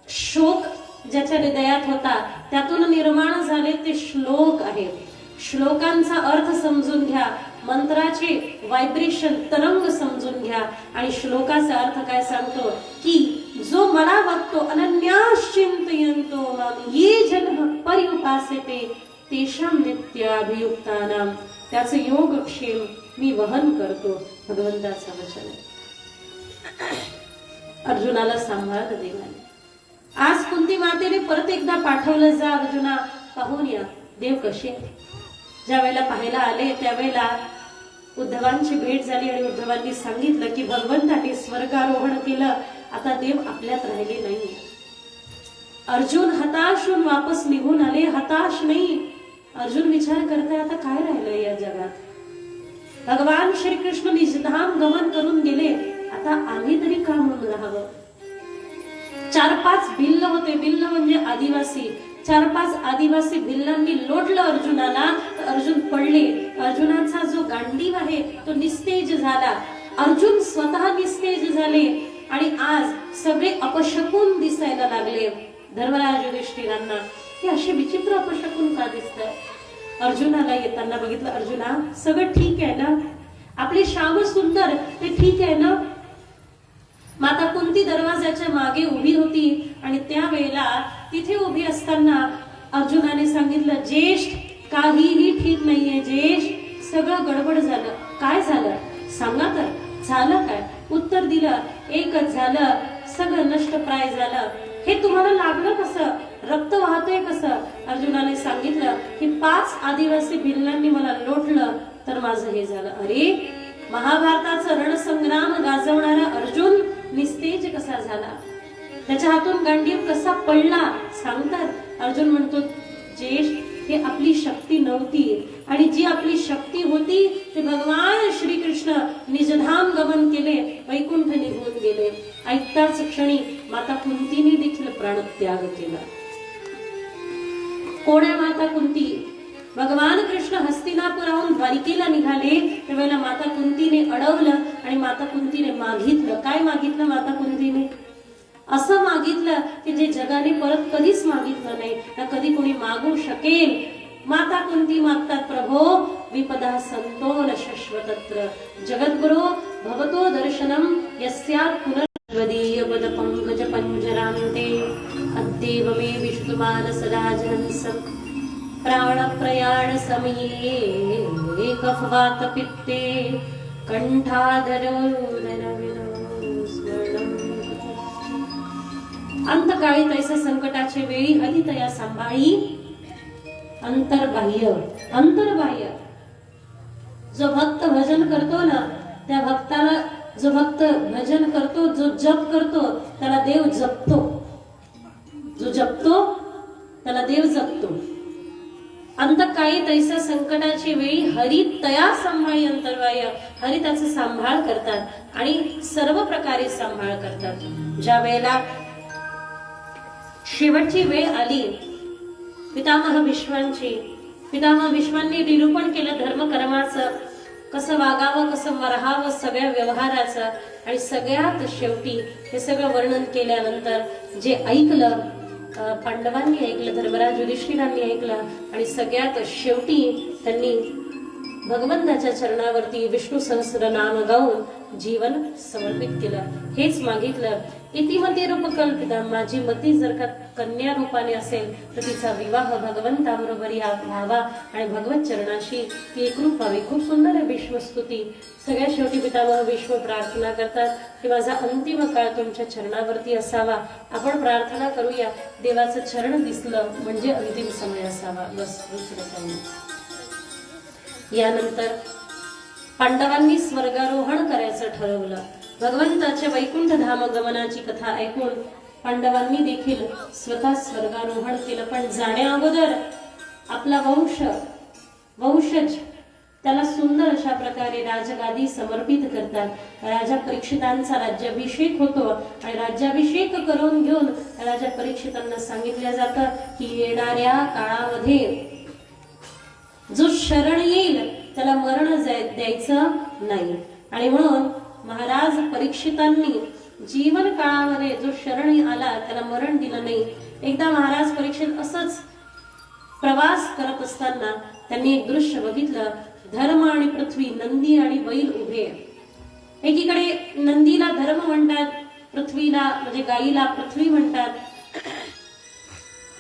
शोक ज्याच्या हृदयात होता त्यातून निर्माण झाले ते श्लोक आहेत. श्लोकांचा अर्थ समजून घ्या, मंत्राचे व्हायब्रेशन तरंग समजून घ्या. आणि श्लोकाचा अर्थ काय सांगतो की जो मला बघतो अनन्याश्चिंतयन्तो मां ये जन पर्युपासते तेषां नित्याभियुक्तानां, त्याचं योगक्षेम मी वहन करतो. भगवंताचं वचन आहे. अर्जुनाला सांभाळत देवाने. आज कुंती मातेने परत एकदा पाठवलं, जा अर्जुना पाहून या देव कसे. ज्या वेळेला पाहायला आले त्यावेळेला उद्धवांची भेट झाली आणि उद्धवांनी सांगितलं की भगवंताने स्वर्गारोहण केलं, आता देव आपल्यात राहिले नाही. अर्जुन हताश होऊन वापस निघून आले. हताश नाही, अर्जुन विचार करताय आता काय राहिलं या जगात. भगवान श्रीकृष्ण निजधाम गमन करून गेले, आता आम्ही तरी का म्हणून राहावं. 4-5 भिल्ल होते, भिल्ल म्हणजे आदिवासी. 4-5 आदिवासी भिल्लांनी लोटलं अर्जुनाला, तर अर्जुन पडले. अर्जुनाचा जो गांडीव आहे तो निस्तेज झाला. अर्जुन स्वतः निस्तेज झाले आणि आज सगळे अपशकुन दिसायला लागले. धर्मराज युधिष्ठिरांना हे असे विचित्र अपशकुन का दिसतात. अर्जुनाला येताना बघितलं, अर्जुना सगळं ठीक आहे ना, आपले श्याम सुंदर ते ठीक आहे ना. माता कुंती दरवाजाच्या मागे उभी होती आणि त्यावेळेला तिथे उभी असताना अर्जुनाने सांगितलं, ज्येष्ठ काहीही ठीक नाहीये ज्येष्ठ, सगळं गडबड झालं. काय झालं सांगा तर. झालं काय. उत्तर दिलं, एकच झालं, सगळं नष्टप्राय झालं. हे तुम्हाला लागलं कसं. रक्त वाहतोय कसं? अर्जुनाने सांगितलं की 5 आदिवासी भिल्लांनी मला लोटलं तर माझं हे झालं. अरे, महाभारताचं रणसंग्राम गाजवणारा अर्जुन निस्तेज कसा झाला? त्याच्या हातून गांडीव कसा पडला? सांगतात. अर्जुन म्हणतो, ज्येष्ठ, हे आपली शक्ती नव्हती, आणि जी आपली शक्ती होती ते भगवान श्रीकृष्ण निजधाम गमन केले, वैकुंठ निघून गेले. ऐकताच क्षणी माता कुंतीने देखील प्राणत्याग केला. कोण्या माता कुंती? भगवान कृष्ण हस्तिनापुराहून द्वारिकेला निघाले त्यावेळेला माता कुंतीने अडवलं आणि माता कुंतीने मागितलं. काय मागितलं माता कुंतीने? असं मागितलं की जे जगाने परत कधीच मागितलं नाही, ना कधी कोणी मागू शकेल. माता कुंती मागतात, प्रभो विपदा संतोन शश्वतत्र जगद्गुरो भवतो दर्शनम यस्यात् पुनर्वदीय पद पंकज पंजरान्ते अद्येव मे विष्णुमानसराजहंसं प्राणप्रयाण समये कफवात पित्ते कंठाधरोदरविनोस्मरणं. अंतकाळी तैसे संकटाचे वेळी हरितया सांभाळी अंतर्बाह्य. अंतर्बाह्य जो भक्त भजन करतो ना, त्या भक्ताला, जो भक्त भजन करतो, जो जप करतो त्याला देव जपतो. जो जपतो त्याला देव जपतो. अंतकाळी तैसा संकटाची वेळी हरी तया सांभाळी अंतर्बाह्य. हरी त्याचा सांभाळ करतात आणि सर्व प्रकारे सांभाळ करतात. ज्या वेळेला शेवटची वेळ आली, पितामह भीष्मांनी निरूपण केलं धर्म कर्माचं, कसं वागावं, कसं राहावं, सगळ्या व्यवहाराचं, आणि सगळ्यात शेवटी हे सगळं वर्णन केल्यानंतर जे ऐकलं, पांडवांनी ऐकलं, धर्मराज युधिष्ठिरांनी ऐकलं, आणि सगळ्यात शेवटी त्यांनी भगवंताच्या चरणावरती विष्णू सहस्रनाम गाऊन जीवन समर्पित केलं. हेच मागितलं, इतिमती रूप कल्पिता. माझी मती जर का कन्या रूपाने असेल तर तिचा विवाह भगवंताबरोबर व्हावा आणि भगवत चरणाशी ती एकरूप व्हावी. खूप सुंदर आहे भीष्मस्तुती. सगळ्यात शेवटी पितामह भीष्म प्रार्थना करतात की माझा अंतिम काळ तुमच्या चरणावरती असावा. आपण प्रार्थना करूया, देवाचं चरण दिसलं म्हणजे अंतिम समय असावा, बस, दुसरं काही. यानंतर पांडवांनी स्वर्गारोहण करायचं ठरवलं. भगवंताच्या वैकुंठ धाम गमनाची कथा ऐकून पांडवांनी देखील स्वतः स्वर्गारोहण केलं. पण जाण्या अगोदर आपला वंशज त्याला सुंदर अशा प्रकारे राजगादी समर्पित करतात. राजा परीक्षितांचा राज्याभिषेक होतो आणि राज्याभिषेक करून घेऊन राजा परीक्षितांना सांगितलं जातं की येणाऱ्या काळामध्ये जो शरण येईल त्याला मरण द्यायचं नाही. आणि म्हणून महाराज परीक्षितांनी जीवन काळामध्ये जो शरण आला त्याला मरण दिलं नाही. एकदा महाराज परीक्षित असंच प्रवास करत असताना त्यांनी एक दृश्य बघितलं. धर्म आणि पृथ्वी, नंदी आणि बैल उभे. एकीकडे नंदीला धर्म म्हणतात, पृथ्वीला म्हणजे गाईला पृथ्वी म्हणतात.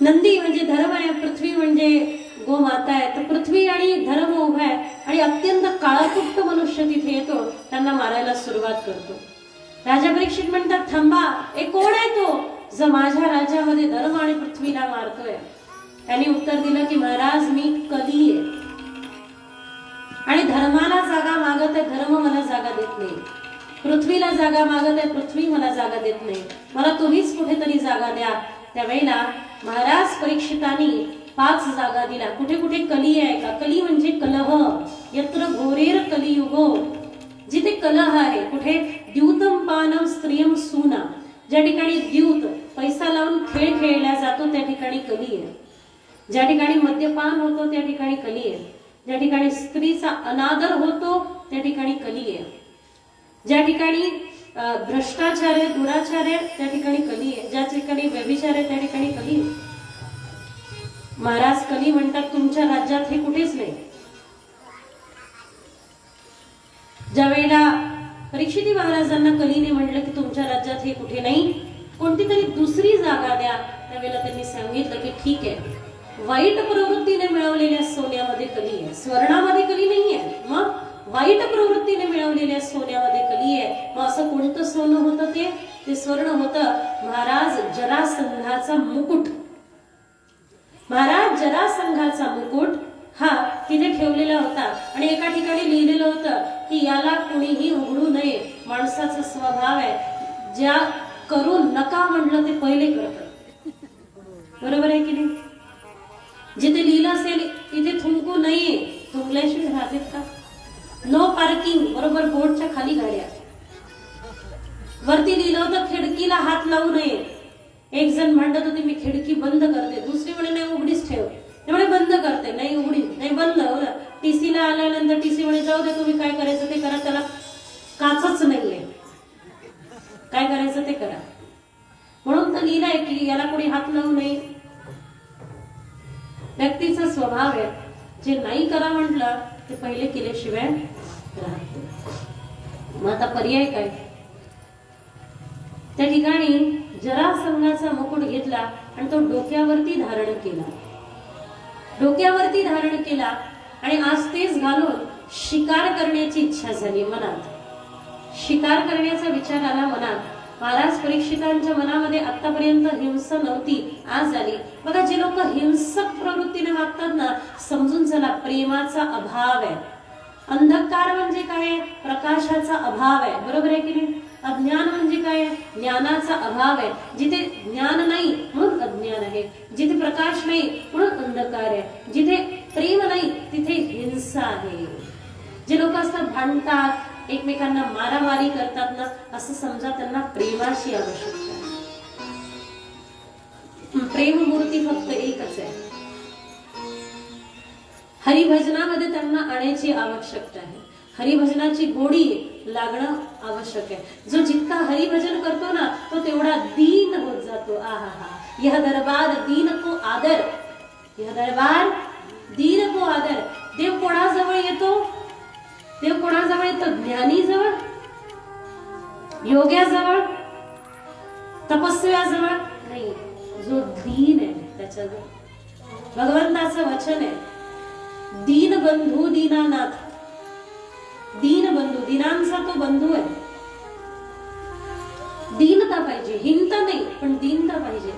नंदी म्हणजे धर्म आहे, पृथ्वी म्हणजे गोमाता आहे. तर पृथ्वी आणि धर्म उभा आहे आणि अत्यंत काळाकुट्ट मनुष्य तिथे येतो, त्यांना मारायला सुरुवात करतो. राजा परीक्षित म्हणतात, थांबा, कोण आहे तो जो माझ्या राज्यामध्ये धर्म आणि पृथ्वीला मारतोय? त्यांनी उत्तर दिलं की महाराज, मी कली आहे आणि धर्माला जागा मागत आहे, धर्म मला जागा देत नाही. पृथ्वीला जागा मागत आहे, पृथ्वी मला जागा देत नाही. मला तुम्हीच कुठेतरी जागा द्या. त्यावेळेला महाराज परीक्षितांनी 5 जागा दिल्या. कुठे कुठे कली आहे का? कली म्हणजे कलह. यत्र घोरेर कलियुगो, जिथे कलह आहे. कुठे? द्यूतम पानम स्त्रियम सूना, ज्या ठिकाणी द्यूत पैसा लावून खेळ खेळला जातो त्या ठिकाणी कली आहे. ज्या ठिकाणी मद्यपान होतो त्या ठिकाणी कली आहे. ज्या ठिकाणी स्त्रीचा अनादर होतो त्या ठिकाणी कली आहे. ज्या ठिकाणी भ्रष्टाचार आहे, दुराचार आहे त्या ठिकाणी कली आहे. ज्या ठिकाणी व्यभिचार आहे त्या ठिकाणी कली आहे. महाराज कली म्हणतात तुमच्या राज्यात हे कुठेच नाही. ज्या वेळेला परीक्षिती महाराजांना कलीने म्हटलं की तुमच्या राज्यात हे कुठे नाही, कोणती तरी दुसरी जागा द्या, त्यावेळेला त्यांनी सांगितलं की ठीक आहे, वाईट प्रवृत्तीने मिळवलेल्या सोन्यामध्ये कली आहे, स्वर्णामध्ये कली नाहीये. मग वाईट प्रवृत्तीने मिळवलेल्या सोन्यामध्ये कली आहे. मग असं कोणतं सोनं होतं? ते स्वर्ण होतं महाराज जरासंधाचा मुकुट. महाराज जरासंघाचा मुकुट हा तिथे ठेवलेला होता आणि एका ठिकाणी लिहिलेलं होतं की याला कुणीही उघडू नये, माणसाचा स्वभाव आहे ज्या करून नका म्हटलं ते पहिले करतात. बरोबर आहे की नाही? जिथे लिहिलं असेल इथे थुंकू नये, थुंकल्याशिवाय राहतात का? नो पार्किंग, बरोबर बोर्डच्या खाली गाड्या. वरती लिहिलं होतं खिडकीला हात लावू नये. एक जण म्हणत होते मी खिडकी बंद करते, दुसरी म्हणे नाही उघडीच ठेव. म्हणे बंद करते, नाही उघडी नाही बंद. टीसीला आल्यानंतर टीसी म्हणे जाऊ दे तुम्ही काय करायचं ते करा, त्याला काचच नाहीये, काय करायचं ते करा. म्हणून तर लिहिलंय की याला कोणी हात लावू नये. व्यक्तीचा स्वभाव आहे, जे नाही करा म्हटलं ते पहिले केल्याशिवाय राहत. मग आता पर्याय काय? त्या ठिकाणी जरासंघाचा मुकुट घेतला आणि तो डोक्यावरती धारण केला. डोक्यावरती धारण केला आणि आज तेच घालून शिकार करण्याची इच्छा झाली मनात. शिकार करण्याचा विचार आला मनात. महाराज परीक्षितांच्या मनामध्ये आतापर्यंत हिंसा नव्हती, आज आली. बघा जे लोक हिंसक प्रवृत्तीने वागतात ना, समजून चला प्रेमाचा अभाव आहे. अंधकार म्हणजे काय? प्रकाशाचा अभाव आहे. बरोबर आहे की नाही? अज्ञान म्हणजे काय? ज्ञानाचा अभाव आहे. जिथे ज्ञान नाही म्हणून अज्ञान आहे, जिथे प्रकाश नाही म्हणून अंधकार आहे, जिथे प्रेम नाही तिथे हिंसा आहे. जे लोक असतात भांडतात, एकमेकांना मारामारी करतात ना, असं समजा त्यांना प्रेमाची आवश्यकता आहे. प्रेम मूर्ती फक्त एकच आहे. हरिभजनामध्ये त्यांना आणायची आवश्यकता आहे. हरिभजनाची गोडी लागणं आवश्यक आहे. जो जितका हरिभजन करतो ना तो तेवढा दीन होत जातो. आहा हा, यह दरबार दीन को आदर, यह दरबार दीन को आदर. देव कोणाजवळ येतो? देव कोणाजवळ येतो? ज्ञानीजवळ, योग्याजवळ, तपस्व्याजवळ नाही, जो दीन आहे त्याच्याजवळ. भगवंताचं वचन आहे दीन बंधू दीनानाथ. दीन बंधू, दीनांचा तो बंधू आहे. दीनता पाहिजे, हिंता नाही पण दीनता पाहिजे.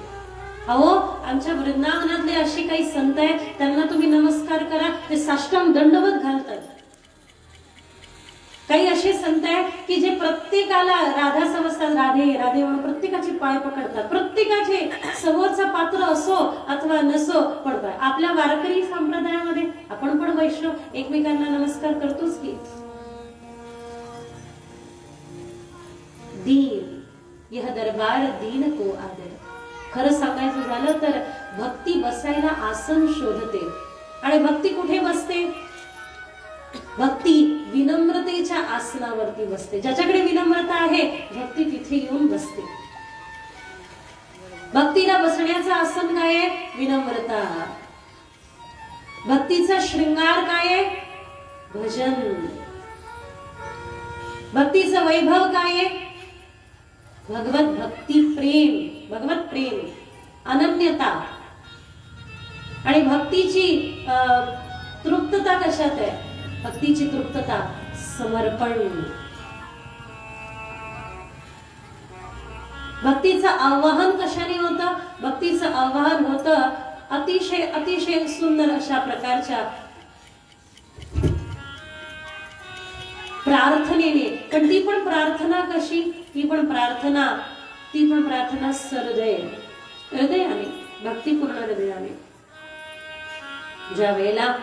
अहो आमच्या वृंदावनातले असे काही संत आहेत, त्यांना तुम्ही नमस्कार करा ते साष्टांग दंडवत घालतात. काही असे संत आहेत की जे प्रत्येकाला राधा समजतात, राधे राधे म्हणून प्रत्येकाचे पाय पकडतात. प्रत्येकाचे समोरचा पात्र असो अथवा नसो, पण आपल्या वारकरी संप्रदायामध्ये आपण पण वैष्णव एकमेकांना नमस्कार करतोच की. दीन, यह दरबार दीन को आदर. खरं सांगायचं झालं तर भक्ती बसायला आसन शोधते. आणि भक्ती कुठे बसते? भक्ती विनम्रतेच्या आसनावरती बसते. ज्याच्याकडे विनम्रता आहे भक्ती तिथे येऊन बसते. भक्तीला बसण्याचं आसन काय आहे? विनम्रता. भक्तीचा श्रृंगार काय आहे? भजन. भक्तीचं वैभव काय आहे? भगवत भक्ती, प्रेम, भगवत प्रेम, अनन्यता. आणि भक्तीची तृप्तता कशात आहे? भक्तीची तृप्तता समर्पण. भक्तीचं आवाहन कशाने होतं? भक्तीचं आवाहन होतं अतिशय अतिशय सुंदर अशा प्रकारच्या प्रार्थनेने. पण ती पण प्रार्थना कशी? ती पण प्रार्थना सहृदय, हृदयाने, भक्तिपूर्ण हृदयाने. ज्या वेळेला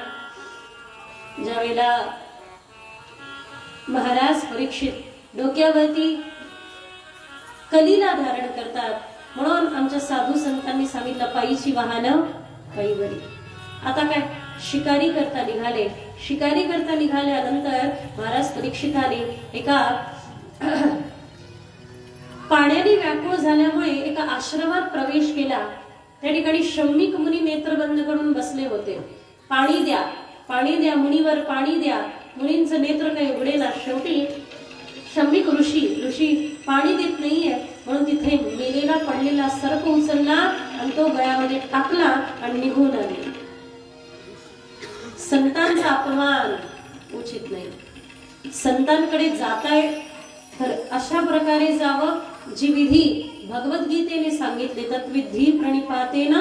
महाराज परीक्षित डोक्यावरती कलीला धारण करतात, म्हणून आमच्या साधू संतांनी सांगितलं पायीची वाहनं पायीवरी. आता काय शिकारी करता निघाले. शिकारी करता निघाल्यानंतर महाराज परीक्षिताने एका पाण्याने व्याकुळ झाल्यामुळे एका आश्रमात प्रवेश केला. त्या ठिकाणी शम्मिक मुनी नेत्र बंद करून बसले होते. पाणी द्या, पाणी द्या, मुनीवर पाणी द्या. मुनींचं नेत्र काही उघडेना. शेवटी शम्मिक ऋषी पाणी देत नाहीये म्हणून तिथे मेलेला पडलेला सर्प उचलला आणि तो गळ्यामध्ये टाकला आणि निघून आले. संतांचा अपमान उचित नाही. संतांकडे जाताय तर अशा प्रकारे जावं जी विधी भगवद्गीतेने सांगितले. तत्विधी प्रणिपातेन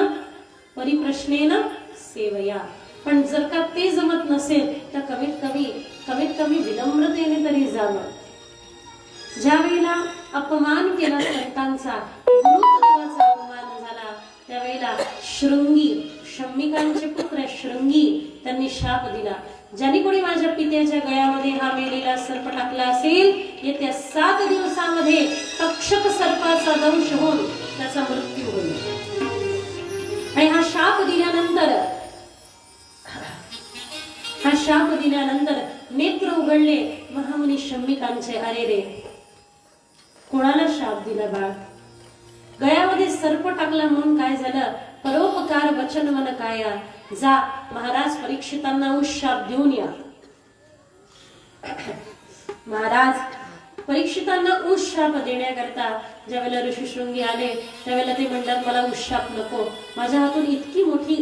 परिप्रश्नेन सेवया. पण जर का ते जमत नसेल तर कमीत कमी विनम्रतेने तरी जावं. ज्या वेळेला अपमान केला संतांचा, गुरुत्वाचा अपमान झाला, त्यावेळेला शृंगी, शम्मिकांचे पुत्र शृंगी, त्यांनी शाप दिला, ज्याने कोणी माझ्या पित्याच्या गळ्यामध्ये हा मेलेला सर्प टाकला असेल, येत्या 7 दिवसामध्ये तक्षक सर्पाचा दंश होऊन त्याचा मृत्यू होईल. आणि हा शाप दिल्यानंतर नेत्र उघडले महामुनी शम्मिकांचे. अरे रे, कोणाला शाप दिला बाळ? गळ्यामध्ये सर्प टाकला म्हणून काय झालं? परोपकार वचन मन काया. जा महाराज परीक्षितांना शाप देऊन या. महाराज परीक्षितांना शाप देण्याकरता ज्यावेळेला ऋषी शृंगी आले त्यावेळेला ते म्हणतात, मला शाप नको. माझ्या हातून इतकी मोठी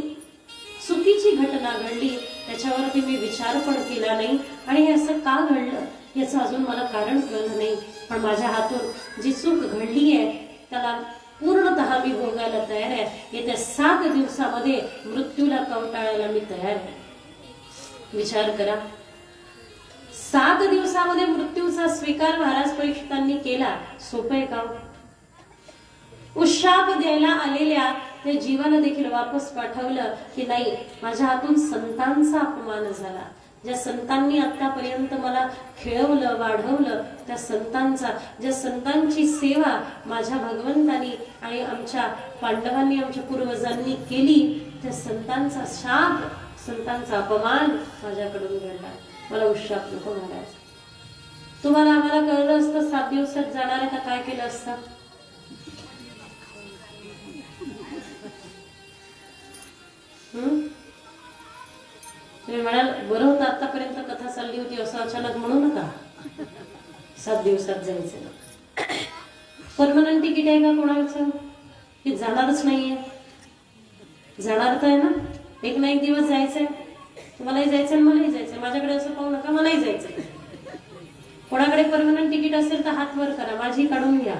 चुकीची घटना घडली, त्याच्यावरती मी विचार पण केला नाही आणि हे असं का घडलं याचं अजून मला कारण कळलं नाही. पण माझ्या हातून जी चूक घडली आहे त्याला पूर्णतः मी भोगायला तयार आहे. येत्या 7 दिवसामध्ये मृत्यूला कवटाळायला मी तयार आहे. विचार करा, 7 दिवसामध्ये मृत्यूचा स्वीकार महाराज परीक्षितांनी केला. सोपं आहे का? उशाप द्यायला आलेल्या त्या जीवाला देखील वापस पाठवलं की नाही, माझ्या हातून संतांचा अपमान झाला. ज्या संतांनी आतापर्यंत मला खेळवलं वाढवलं, त्या संतांचा, ज्या संतांची सेवा माझ्या भगवंतांनी आणि आमच्या पांडवांनी, आमच्या पूर्वजांनी केली, त्या संतांचा शाप, संतांचा अपमान माझ्याकडून घडला. मला उशाप नको महाराज. तुम्हाला आम्हाला कळलं असतं 7 दिवसात जाणार आहे तर काय केलं असतं? तुम्ही म्हणाल बरं होतं आतापर्यंत कथा चालली होती असं अचानक म्हणू नका. 7 दिवसात जायचं. परमनंट तिकीट आहे का कोणाचं? की जाणारच नाहीये? जाणार तर आहे ना, एक ना एक दिवस जायचंय. तुम्हालाही जायचंय, मलाही जायचंय. माझ्याकडे असं पाहू नका, मलाही जायचंय. कोणाकडे परमनंट तिकीट असेल तर हात वर करा, माझी काढून घ्या.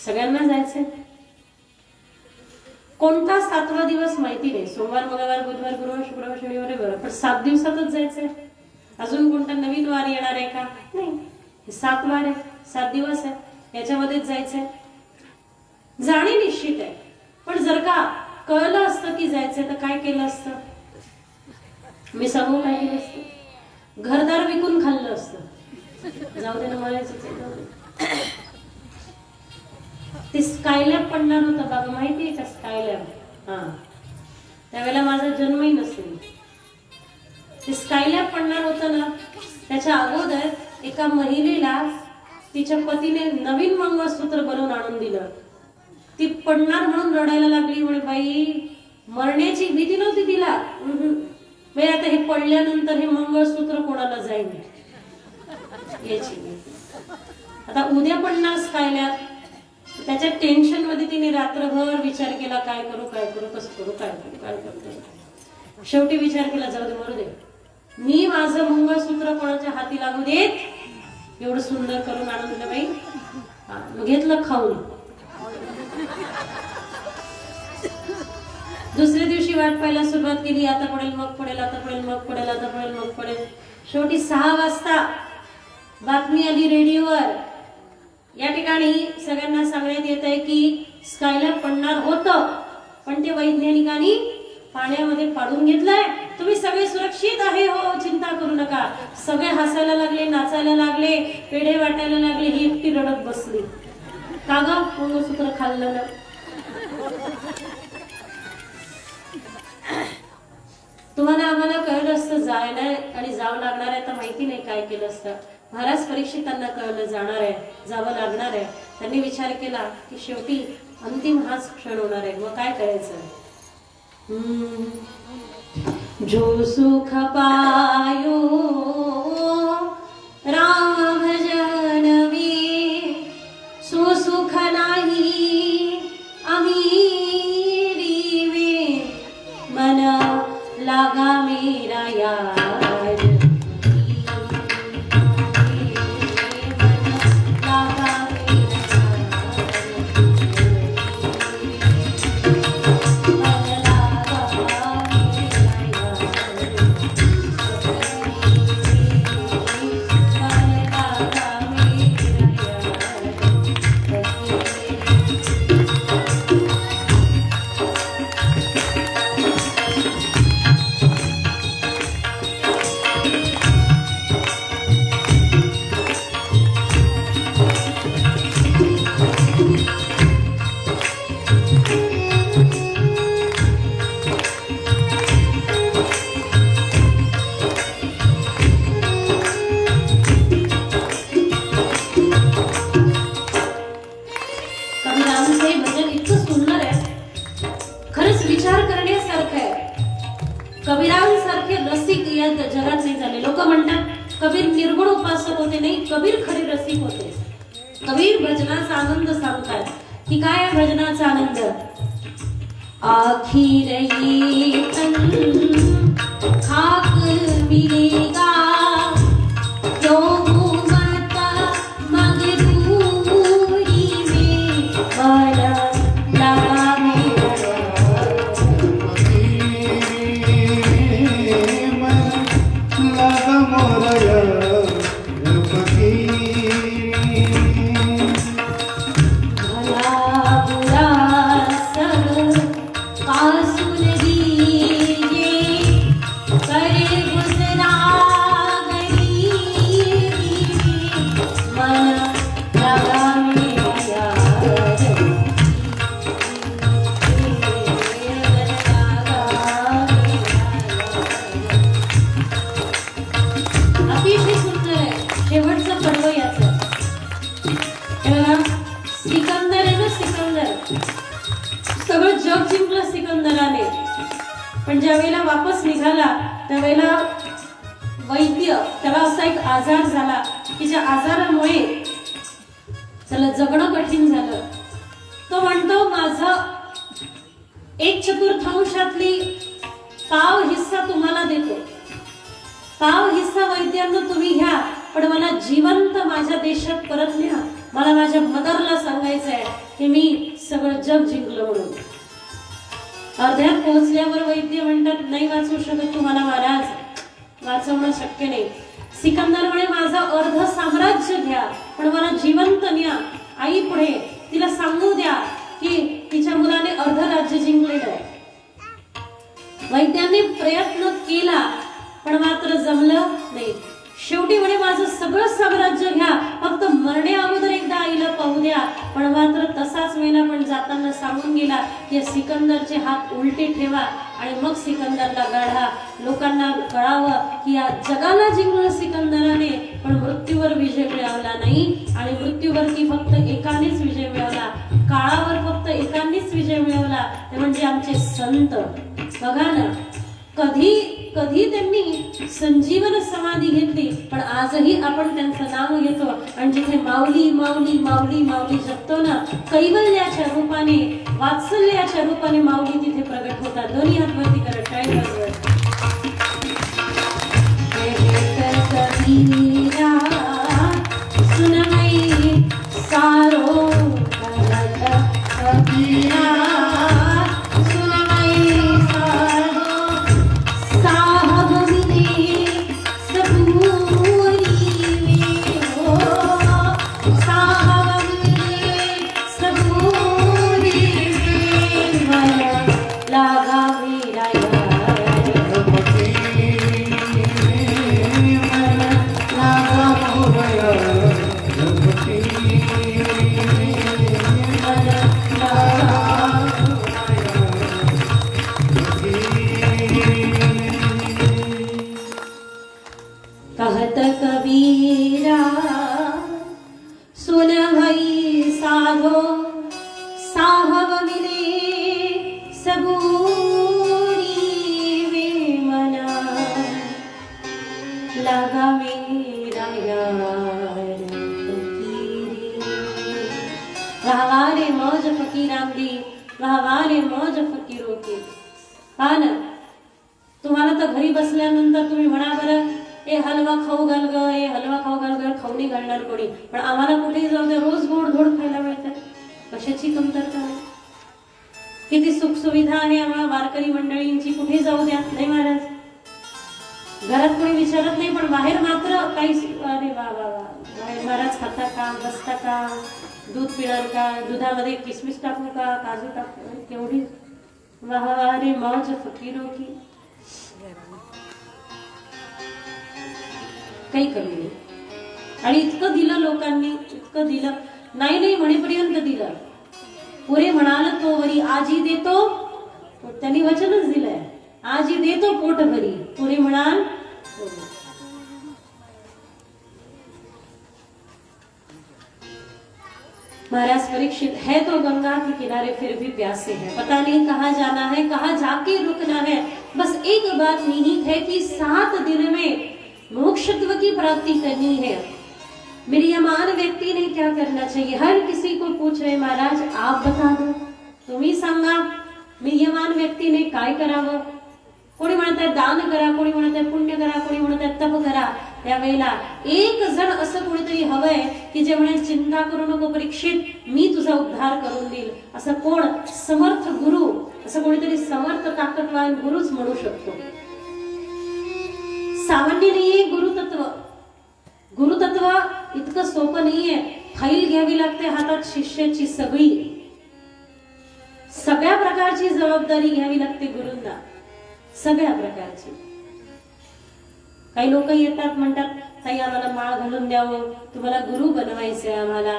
सगळ्यांना जायचंय. कोणता 7वा दिवस माहिती नाही. सोमवार, मंगळवार, बुधवार, गुरुवार, शुक्रवार, शनिवार, रविवार. पण 7 दिवसातच जायचंय. अजून कोणता नवीन वार येणार आहे का? नाही. 7 वार आहे, 7 दिवस आहे, याच्यामध्येच जायचंय. जाणे निश्चित आहे. पण जर का कळलं असतं की जायचंय तर काय केलं असतं? मी सांगू काय केलं असतं? घरदार विकून खाल्लं असतं. जाऊ दे ना, म्हणायचं ते स्कायलॅब पडणार होतं बाबा, माहितीये का? स्कायलॅब. हा, त्यावेळेला माझा जन्मही नसेल. ते स्कायलॅब पडणार होतं ना, त्याच्या अगोदर एका महिलेला तिच्या पतीने नवीन मंगळसूत्र बनवून आणून दिलं. ती पडणार म्हणून रडायला लागली. म्हणे बाई, मरण्याची भीती नव्हती तिला. आता हे पडल्यानंतर हे मंगळसूत्र कोणाला जाईल याची. आता उद्या पडणार स्कायलॅब. त्याच्या टेन्शन मध्ये तिने रात्रभर विचार केला, काय करू, कसं करू, काय करू. शेवटी विचार केला, जाऊ दे, मरू दे, मी माझं मंगळसूत्र कोणाच्या हाती लागू देत. एवढं सुंदर करून आणून दिलं बाई. मग घेतलं खाऊन. दुसऱ्या दिवशी वाट पाहायला सुरुवात केली. आता पडेल, मग पडेल, आता पडेल, मग पडेल, आता पडेल, मग पडेल. शेवटी 6 वाजता बातमी आली रेडिओवर. या ठिकाणी सगळ्यांना सांगण्यात येत आहे की स्कायलॅब पडणार होतं, पण ते वैज्ञानिकांनी पाण्यामध्ये पाडून घेतलंय. तुम्ही सगळे सुरक्षित आहे, हो, चिंता करू नका. सगळे हसायला लागले, नाचायला लागले, पेढे वाटायला लागले. ही एकटी रडत बसली. का ग? मंगळसूत्र खाल्लं ना. तुम्हाला आम्हाला कळलं असतं जायला आणि जावं लागणार आहे तर माहिती नाही काय केलं असतं. महाराज परीक्षितांना कळलं जाणार आहे, जावं लागणार आहे. त्यांनी विचार केला की शेवटी अंतिम हाच क्षण होणार आहे, मग काय करायचं. जो सुख पायो राम भजनवी, सो सुख नाही आम्ही रीवे, मन लागा मेरा यार. कबीरांसारखे रसिक या जगात नाही झाले. लोक म्हणतात कबीर निर्गुण उपासक होते, नाही, कबीर खरे रसिक होते. कबीर भजनाचा आनंद सांगतात की काय आहे भजनाचा आनंद. आखिर ये तन खाक मिलेगा क्यों मत मगरूरी में वाला लगा मेरा लगा मोरया सगळं जग जिंकलं सिकंदराने. पण ज्या वेळेला वापस निघाला त्यावेळेला वैद्य त्याला असा एक आजार झाला की ज्या आजारामुळे त्याला जगणं कठीण झालं. तो म्हणतो माझं 1/4 पाव हिस्सा तुम्हाला देतो. पाव हिस्सा वैद्यांना तुम्ही घ्या, पण मला जिवंत माझ्या देशात परत न्या. मला माझ्या मदरला सांगायचं आहे की मी सगळं जग जिंकलं म्हणून. अर्ध्यात पोहोचल्यावर वैद्य म्हणतात नाही वाचवू शकत तुम्हाला महाराज, वाचवणं शक्य नाही. सिकंदर म्हणे माझं अर्ध साम्राज्य घ्या, पण मला जिवंत न्या. आई पुढे तिला सांगू द्या की तिच्या मुलाने अर्ध राज्य जिंकलेलं आहे. वैद्यांनी प्रयत्न केला पण मात्र जमलं नाही. शेवटी म्हणे माझं सगळं साम्राज्य घ्या, फक्त मरणे अगोदर एकदा आईला पाहू द्या. पण मात्र तसाच वेळेला पण जाताना सांगून गेला की सिकंदरचे हात उलटे ठेवा आणि मग सिकंदरला गाढा. लोकांना कळावं की या जगाला जिंकलं सिकंदराने, पण मृत्यूवर विजय मिळवला नाही. आणि मृत्यूवरती फक्त एकानेच विजय मिळवला, काळावर फक्त एकानेच विजय मिळवला, ते म्हणजे आमचे संत. बघा ना, कधी कधी त्यांनी संजीवन समाधी घेतली, पण आजही आपण त्यांचं नाव घेतो. आणि जिथे माऊली माऊली माऊली माऊली जपतो ना, कैवल्याच्या रूपाने वात्सल्याच्या रूपाने माऊली तिथे प्रगट होतात. दोन्ही हात वरती करत काय सुनमई सारो कहत कबीरा सुन भई साधो साहब मिले सबूरी वे मना लगा मेरा यार फकीरी. वाहवारे मौज फकीरांदी, वाहवारे मौज फकीरो के. हा ना, तुम्हाला तर घरी बसल्यानंतर तुम्ही म्हणा बरं ए हलवा खाऊ घाल ग, ए हलवा खाऊ घाल ग, खाऊ नाही घालणार कोणी. पण आम्हाला कुठेही जाऊ दे रोज गोड गोड खायला मिळतात. कशाची कमतरता आहे? किती सुख सुविधा आहे आम्हाला वारकरी मंडळींची. कुठे जाऊ द्या, नाही महाराज. घरात कोणी विचारत नाही, पण बाहेर मात्र काही अरे वा वा वा, बाहेर महाराज खाता का, बसता का, दूध पिणार का, दुधामध्ये किसमिस टाकू का, काजू टाकू, केवढी वाह रे मौज फकीरों की. काही कमी नाही. आणि इतकं दिलं लोकांनी, इतकं दिलं. नाही नाही म्हणेपर्यंत दिलं. पुरे म्हणाल तो वरी आजी देतो, त्यांनी वचनच दिलंय आजी देतो पोट भरी. पुरे म्हणाल महाराज परीक्षित है तो गंगा के किनारे फिर भी प्यासे हैं, पता नहीं कहाँ जाना है, कहाँ जाके रुकना है, बस एक बात निहित है कि 7 दिन में मोक्षत्व की प्राप्ति करनी है। मिरियमान व्यक्ति ने क्या करना चाहिए? हर किसी को पूछ रहे महाराज आप बता दो, तुम्ही सांगा मिरियमान व्यक्तीने काय करावं? कोणी म्हणत आहे दान करा, कोणी म्हणत आहे पुण्य करा, कोणी म्हणत आहे तप करा। त्यावेळेला एक जण असं कोणीतरी हवंय की जे म्हणेल चिंता करू नको परीक्षित, मी तुझा उद्धार करून देईल। असं कोण? समर्थ गुरु, असं कोणीतरी समर्थ ताकदवान गुरुच म्हणू शकतो। सामान्य नाहीये गुरुतत्व। गुरुतत्व इतकं सोपं नाहीये। फाईल घ्यावी लागते हातात शिष्याची सगळी, सगळ्या प्रकारची जबाबदारी घ्यावी लागते गुरूंना, सगळ्या प्रकारची। काही लोक येतात म्हणतात ताई आम्हाला माळ घालून द्यावं, तुम्हाला गुरु बनवायचंय आम्हाला।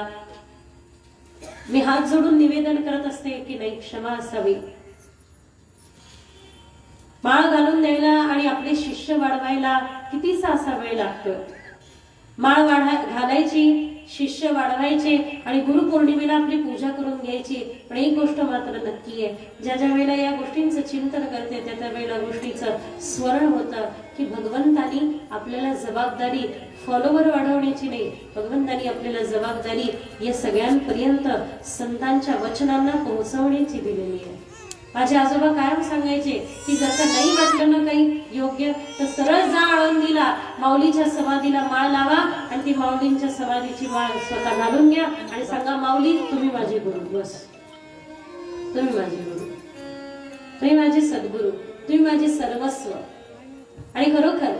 मी हात जोडून निवेदन करत असते की नाही, क्षमा असावी। माळ घालून द्यायला आणि आपले शिष्य वाढवायला कितीसा असा वेळ लागतो। माळ घालायची, शिष्य वाढवायचे आणि गुरुपौर्णिमेला आपली पूजा करून घ्यायची। पण एक गोष्ट मात्र नक्की आहे, ज्या ज्या वेळेला या गोष्टींचं चिंतन करते त्या त्या वेळेला गोष्टीचं स्मरण होतं की भगवंतानी आपल्याला जबाबदारी फॉलोवर वाढवण्याची नाही, भगवंतानी आपल्याला जबाबदारी या सगळ्यांपर्यंत संतांच्या वचनांना पोहोचवण्याची दिलेली आहे। माझे आजोबा कायम सांगायचे की जर का नाही वाटलं ना काही योग्य तर सरळ जा आळंदीला, माऊलीच्या समाधीला माळ लावा आणि ती माऊलींच्या समाधीची माळ स्वतः घालून घ्या आणि सांगा माऊली तुम्ही माझे गुरु, बस तुम्ही माझे गुरु, तुम्ही माझे सद्गुरु, तुम्ही माझे सर्वस्व। आणि खरोखर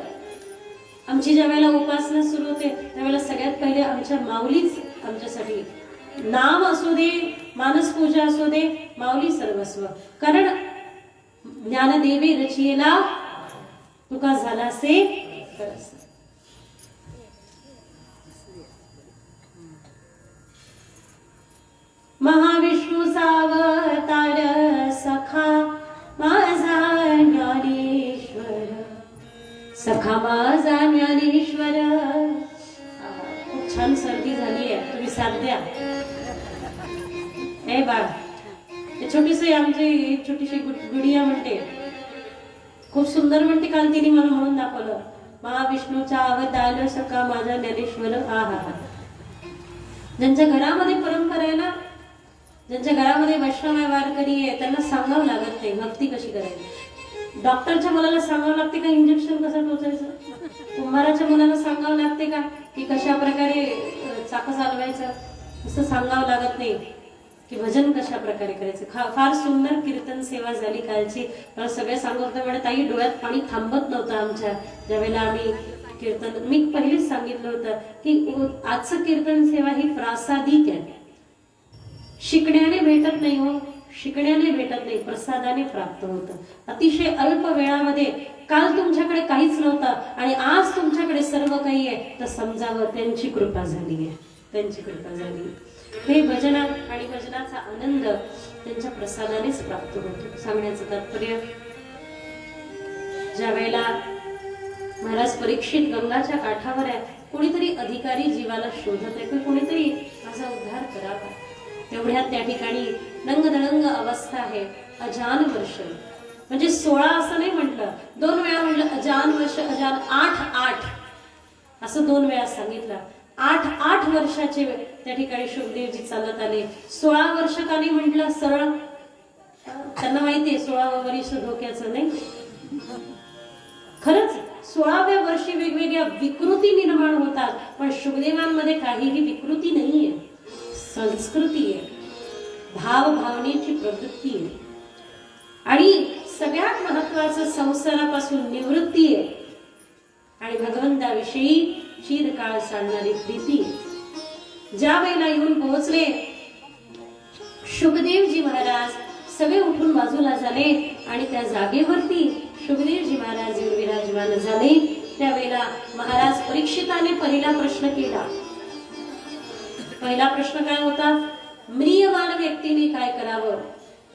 आमची ज्या वेळेला उपासना सुरू होते त्यावेळेला सगळ्यात पहिले आमच्या माऊलीच आमच्यासाठी, नाम असू दे मानस पूजा असू दे, माऊली सर्वस्व। कारण ज्ञानदेवे रचियेला तुका झालासे तरस। महाविष्णूचा अवतार सखा माझा ज्ञानेश्वर, सखा माझा ज्ञानेश्वर। खूप छान सर्दी झाली आहे, तुम्ही साथ द्या। ए बाळ, छोटीशी आमची छोटीशी गुडिया म्हणते, खूप सुंदर म्हणते, काल तिने मला म्हणून दाखवलं, महाविष्णूचा अवतार सखा माझा ज्ञानेश्वर। हा हा हा। ज्यांच्या घरामध्ये परंपरा आहे ना, ज्यांच्या घरामध्ये वैष्णव आहे, वारकरी आहे, त्यांना सांगावं लागत नाही भक्ती कशी करायची। डॉक्टरच्या मुलाला सांगावं लागते का इंजेक्शन कसं टोचायचं? कुंभाराच्या मुलाला सांगावं लागते का की कशा प्रकारे चाकं चालवायचं? असं सांगावं लागत नाही की भजन कशा प्रकारे करायचं। फार सुंदर कीर्तन सेवा झाली कालची। मला सगळे सांगत होते म्हणे ताई डोळ्यात पाणी थांबत नव्हतं आमच्या, ज्यावेळेला आम्ही कीर्तन, मी पहिलेच सांगितलं होतं की आजचं कीर्तन सेवा ही प्रासादिक आहे, शिकण्याने भेटत नाही हो, शिकण्याने भेटत नाही, प्रसादाने प्राप्त होतं। अतिशय अल्प वेळामध्ये काल तुमच्याकडे काहीच नव्हतं आणि आज तुमच्याकडे सर्व काही आहे, तर समजावं त्यांची कृपा झाली आहे, त्यांची कृपा झाली। हे भजन आणि भजनाचा आनंद त्यांच्या प्रसादानेच प्राप्त होतो। सांगण्याचं तात्पर्य, ज्या वेळेला महाराज परीक्षित गंगाच्या काठावर आहे, कोणीतरी अधिकारी जीवाला शोधत आहे की कोणीतरी माझा उद्धार करावा, तेवढ्यात त्या ठिकाणी दंगदळंग अवस्था आहे। अजान वर्ष म्हणजे 16 असं नाही म्हटलं, 2 वेळा म्हटलं अजान वर्ष, अजान 8 असं 2 वेळा सांगितलं। 8 वर्षाचे त्या ठिकाणी शुकदेवजी चालत आले। 16 वर्ष का नाही म्हटलं सरळ? त्यांना माहितीये 16वं वर्ष धोक्याचं नाही। खरंच 16व्या वर्षी वेगवेगळ्या विकृती निर्माण होतात, पण शुकदेवांमध्ये काहीही विकृती नाहीये, संस्कृती आहे, भाव भावनेची प्रवृत्ती आहे आणि सगळ्यात महत्वाचं संसारापासून निवृत्ती आहे आणि भगवंताविषयी चिरकाळ चालणारी प्रीती। ज्या वेळेला येऊन पोहोचले शुकदेवजी महाराज, सगळे उठून बाजूला झाले आणि त्या जागेवरती शुकदेवजी महाराज येऊन विराजमान झाले। त्यावेळेला महाराज परीक्षिताने पहिला प्रश्न केला। पहिला प्रश्न काय होता? म्रियमान व्यक्तीने काय करावं?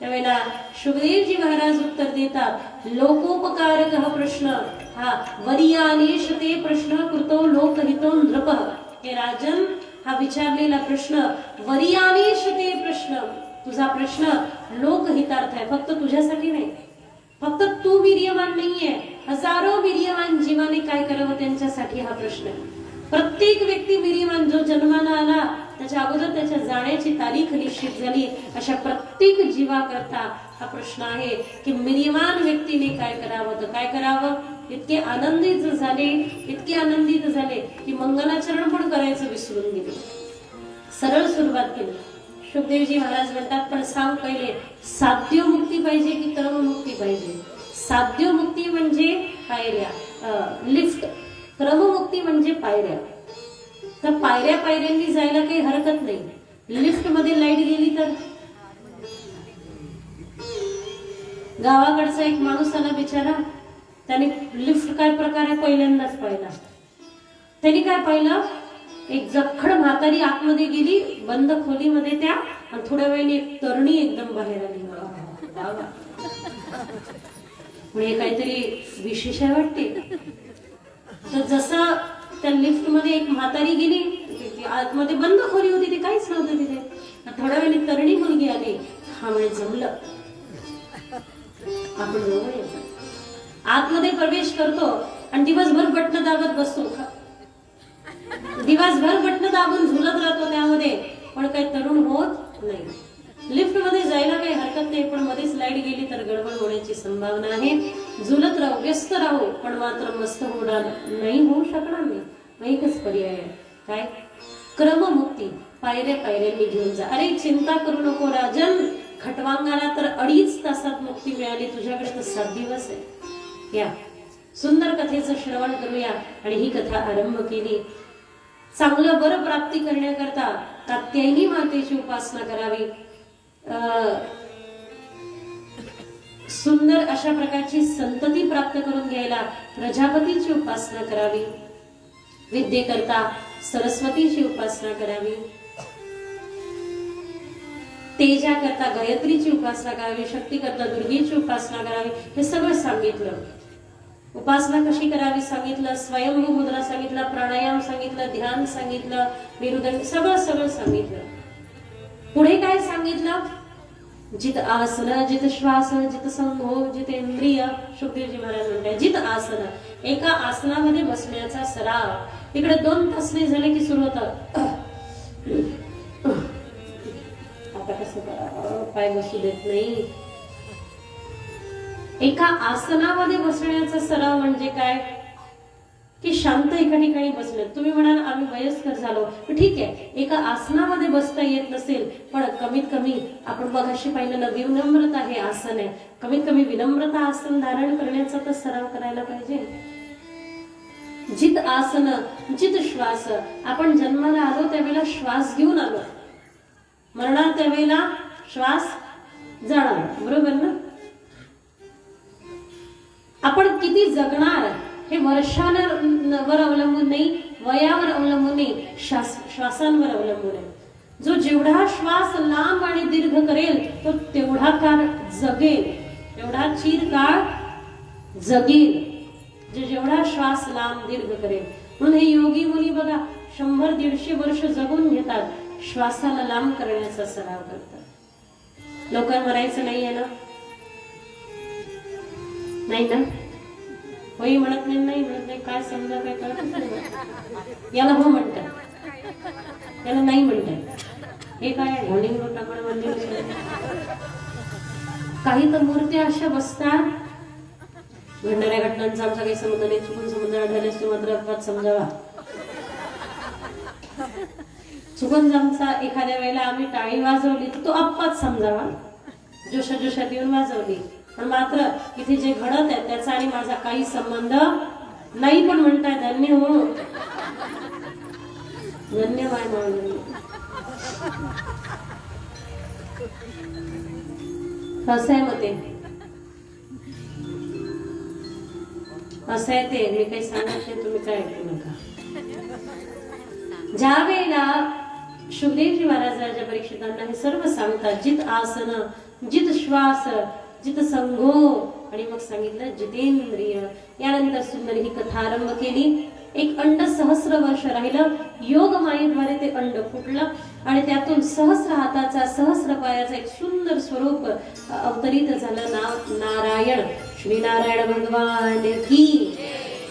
त्यावेळेला शुकदेवजी महाराज उत्तर देतात, लोकोपकारकः प्रश्न हा वरियानेश ते प्रश्न कृतो लोकहितो नृप। हे राजन, हा विचारलेला प्रश्न वरियानेश ते प्रश्न, तुझा प्रश्न लोकहितार्थ आहे, फक्त तुझ्यासाठी नाही, फक्त तू वीर्यवान नाहीये, हजारो वीर्यवान जीवाने काय करावं त्यांच्यासाठी हा प्रश्न आहे. प्रत्येक व्यक्ती वीर्यवान जो जन्माला आला त्याच्या अगोदर त्याच्या जाण्याची तारीख निश्चित झाली. अशा प्रत्येक जीवाकरता हा प्रश्न आहे की वीर्यवान व्यक्तीने काय करावं. तर काय करावं. इतके आनंदित झाले की मंगलाचरण पण करायचं विसरून गेले. सरळ सुरुवात केली. शुकदेवजी महाराज म्हणतात पण सांग पहिले साध्य मुक्ती पाहिजे की कर्म मुक्ती पाहिजे. साध्य मुक्ती म्हणजे पायऱ्या, लिफ्ट. क्रममुक्ती म्हणजे पायऱ्या. तर पायऱ्यांनी जायला काही हरकत नाही. लिफ्ट मध्ये लाईट गेली तर गावाकडचा एक माणूस आला बिचारा, त्याने लिफ्ट काय प्रकार आहे पहिल्यांदाच पाहिला. त्यांनी काय पाहिलं, एक जखड म्हातारी आतमध्ये गेली बंद खोलीमध्ये त्या, आणि थोड्या वेळाने एक तरुणी एकदम बाहेर आली. म्हणजे काहीतरी विशेष आहे वाटते. तर जसं त्या लिफ्ट मध्ये एक म्हातारी गेली, आतमध्ये बंद खोली होती, ते काहीच नव्हतं तिथे. थोड्या वेळाने तरुणी मुलगी आली. हा म्हणजे जमलं, आपण जवळ आतमध्ये प्रवेश करतो आणि दिवसभर बटन दाबत बसतो. दिवसभर बटन दाबून झुलत राहतो त्यामध्ये, पण काही तरुण होत नाही. लिफ्ट मध्ये जायला काही हरकत नाही, पण मध्येच लाईट गेली तर गडबड होण्याची संभावना आहे. झुलत राहू, व्यस्त राहू, पण मात्र मस्त होणार नाही, होऊ शकणार नाही. एकच पर्याय आहे, काय. क्रममुक्ती. पायऱ्यांनी घेऊन जा. अरे चिंता करू नको राजन, खटवांगाला तर 2.5 तासात मुक्ती मिळाली, तुझ्याकडे तर 7 दिवस आहे. या सुंदर कथेचं श्रवण करूया. आणि ही कथा आरंभ केली. चांगलं वर प्राप्ती करण्याकरता कात्यायनी मातेची उपासना करावी. सुंदर अशा प्रकारची संतती प्राप्त करून घ्यायला प्रजापतीची उपासना करावी. विद्येकरता सरस्वतीची उपासना करावी. तेजा करता गायत्रीची उपासना करावी. शक्ती करता दुर्गेची उपासना करावी. हे सगळं सांगितलं. उपासना कशी करावी सांगितलं. स्वयंभू मुद्रा सांगितलं. प्राणायाम सांगितलं. ध्यान सांगितलं. मेरुदंड सगळं सांगितलं. पुढे काय सांगितलं. जित आसन, जित श्वास, जित संघो, जित इंद्रिय. शुकदेवजी महाराज म्हणतात जित आसन, एका आसनामध्ये बसण्याचा सराव. इकडे 2 तास नाही झाले की सुरू होतं. आता कसं करावं, पाय बसू देत नाही. एका आसनामध्ये बसण्याचा सराव म्हणजे काय की शांत एका ठिकाणी बसले. तुम्ही म्हणाल आम्ही वयस्कर झालो, ठीक आहे, एका आसनामध्ये बसता येत नसेल पण कमीत कमी आपण मगाशी पाहिलं ना, विनम्रता हे आसन आहे. कमीत कमी विनम्रता आसन धारण करण्याचा तर सराव करायला पाहिजे. जित आसन, जित श्वास. आपण जन्माला आलो त्यावेळेला श्वास घेऊन आलो, मरणार त्यावेळेला श्वास जाणार, बरोबर ना. आपण किती जगणार हे वर्षांवर अवलंबून नाही, वयावर अवलंबून नाही, श्वासांवर अवलंबून आहे. जो जेवढा श्वास लांब आणि दीर्घ करेल तो तेवढा काळ जगेल, तेवढा चिरकाळ जगेल. जेवढा श्वास लांब दीर्घ करेल. म्हणून हे योगी मुनी बघा 100-150 वर्ष जगून घेतात, श्वासाला लांब करण्याचा सराव करतात. लवकर मरायचं नाहीये ना, नाही ना. होई म्हणत नाही काय समजा काय कळत नाही. याला हो म्हणतात, त्याला नाही म्हणतात. हे काय घोलिंग टाकण मंदिर. काही तर मूर्ती अशा बसतात. घडणाऱ्या घटनांचा आमचा काही संबंध नाही, चुकून संबंध आढळल्यास तो मात्र अपवाद समजावा. चुकून आमचा एखाद्या वेळेला आम्ही टाळी वाजवली तर तो अपवाद समजावा. जोशात येऊन वाजवली, पण मात्र इथे जे घडत आहे त्याचा आणि माझा काही संबंध नाही. पण म्हणताय धन्य हो, धन्यवाद म्हणून. असं आहे मग ते, असं आहे ते. मी काही सांगत नाही, तुम्ही काय ऐकू नका. ज्या वेळेला शुकदेवजी महाराज राजा परीक्षितांना हे सर्व सांगतात, जित आसन, जित श्वास, जित संघो, आणि मग सांगितलं जितेंद्रिय. यानंतर सुंदर ही कथा आरंभ केली. एक अंड 100 वर्ष राहिलं. योग मायेद्वारे ते अंड फुटलं आणि त्यातून सहस्र हाताचा, सहस्र पायाचा एक सुंदर स्वरूप अवतरित झालं. नाव नारायण. श्री नारायण भगवान की.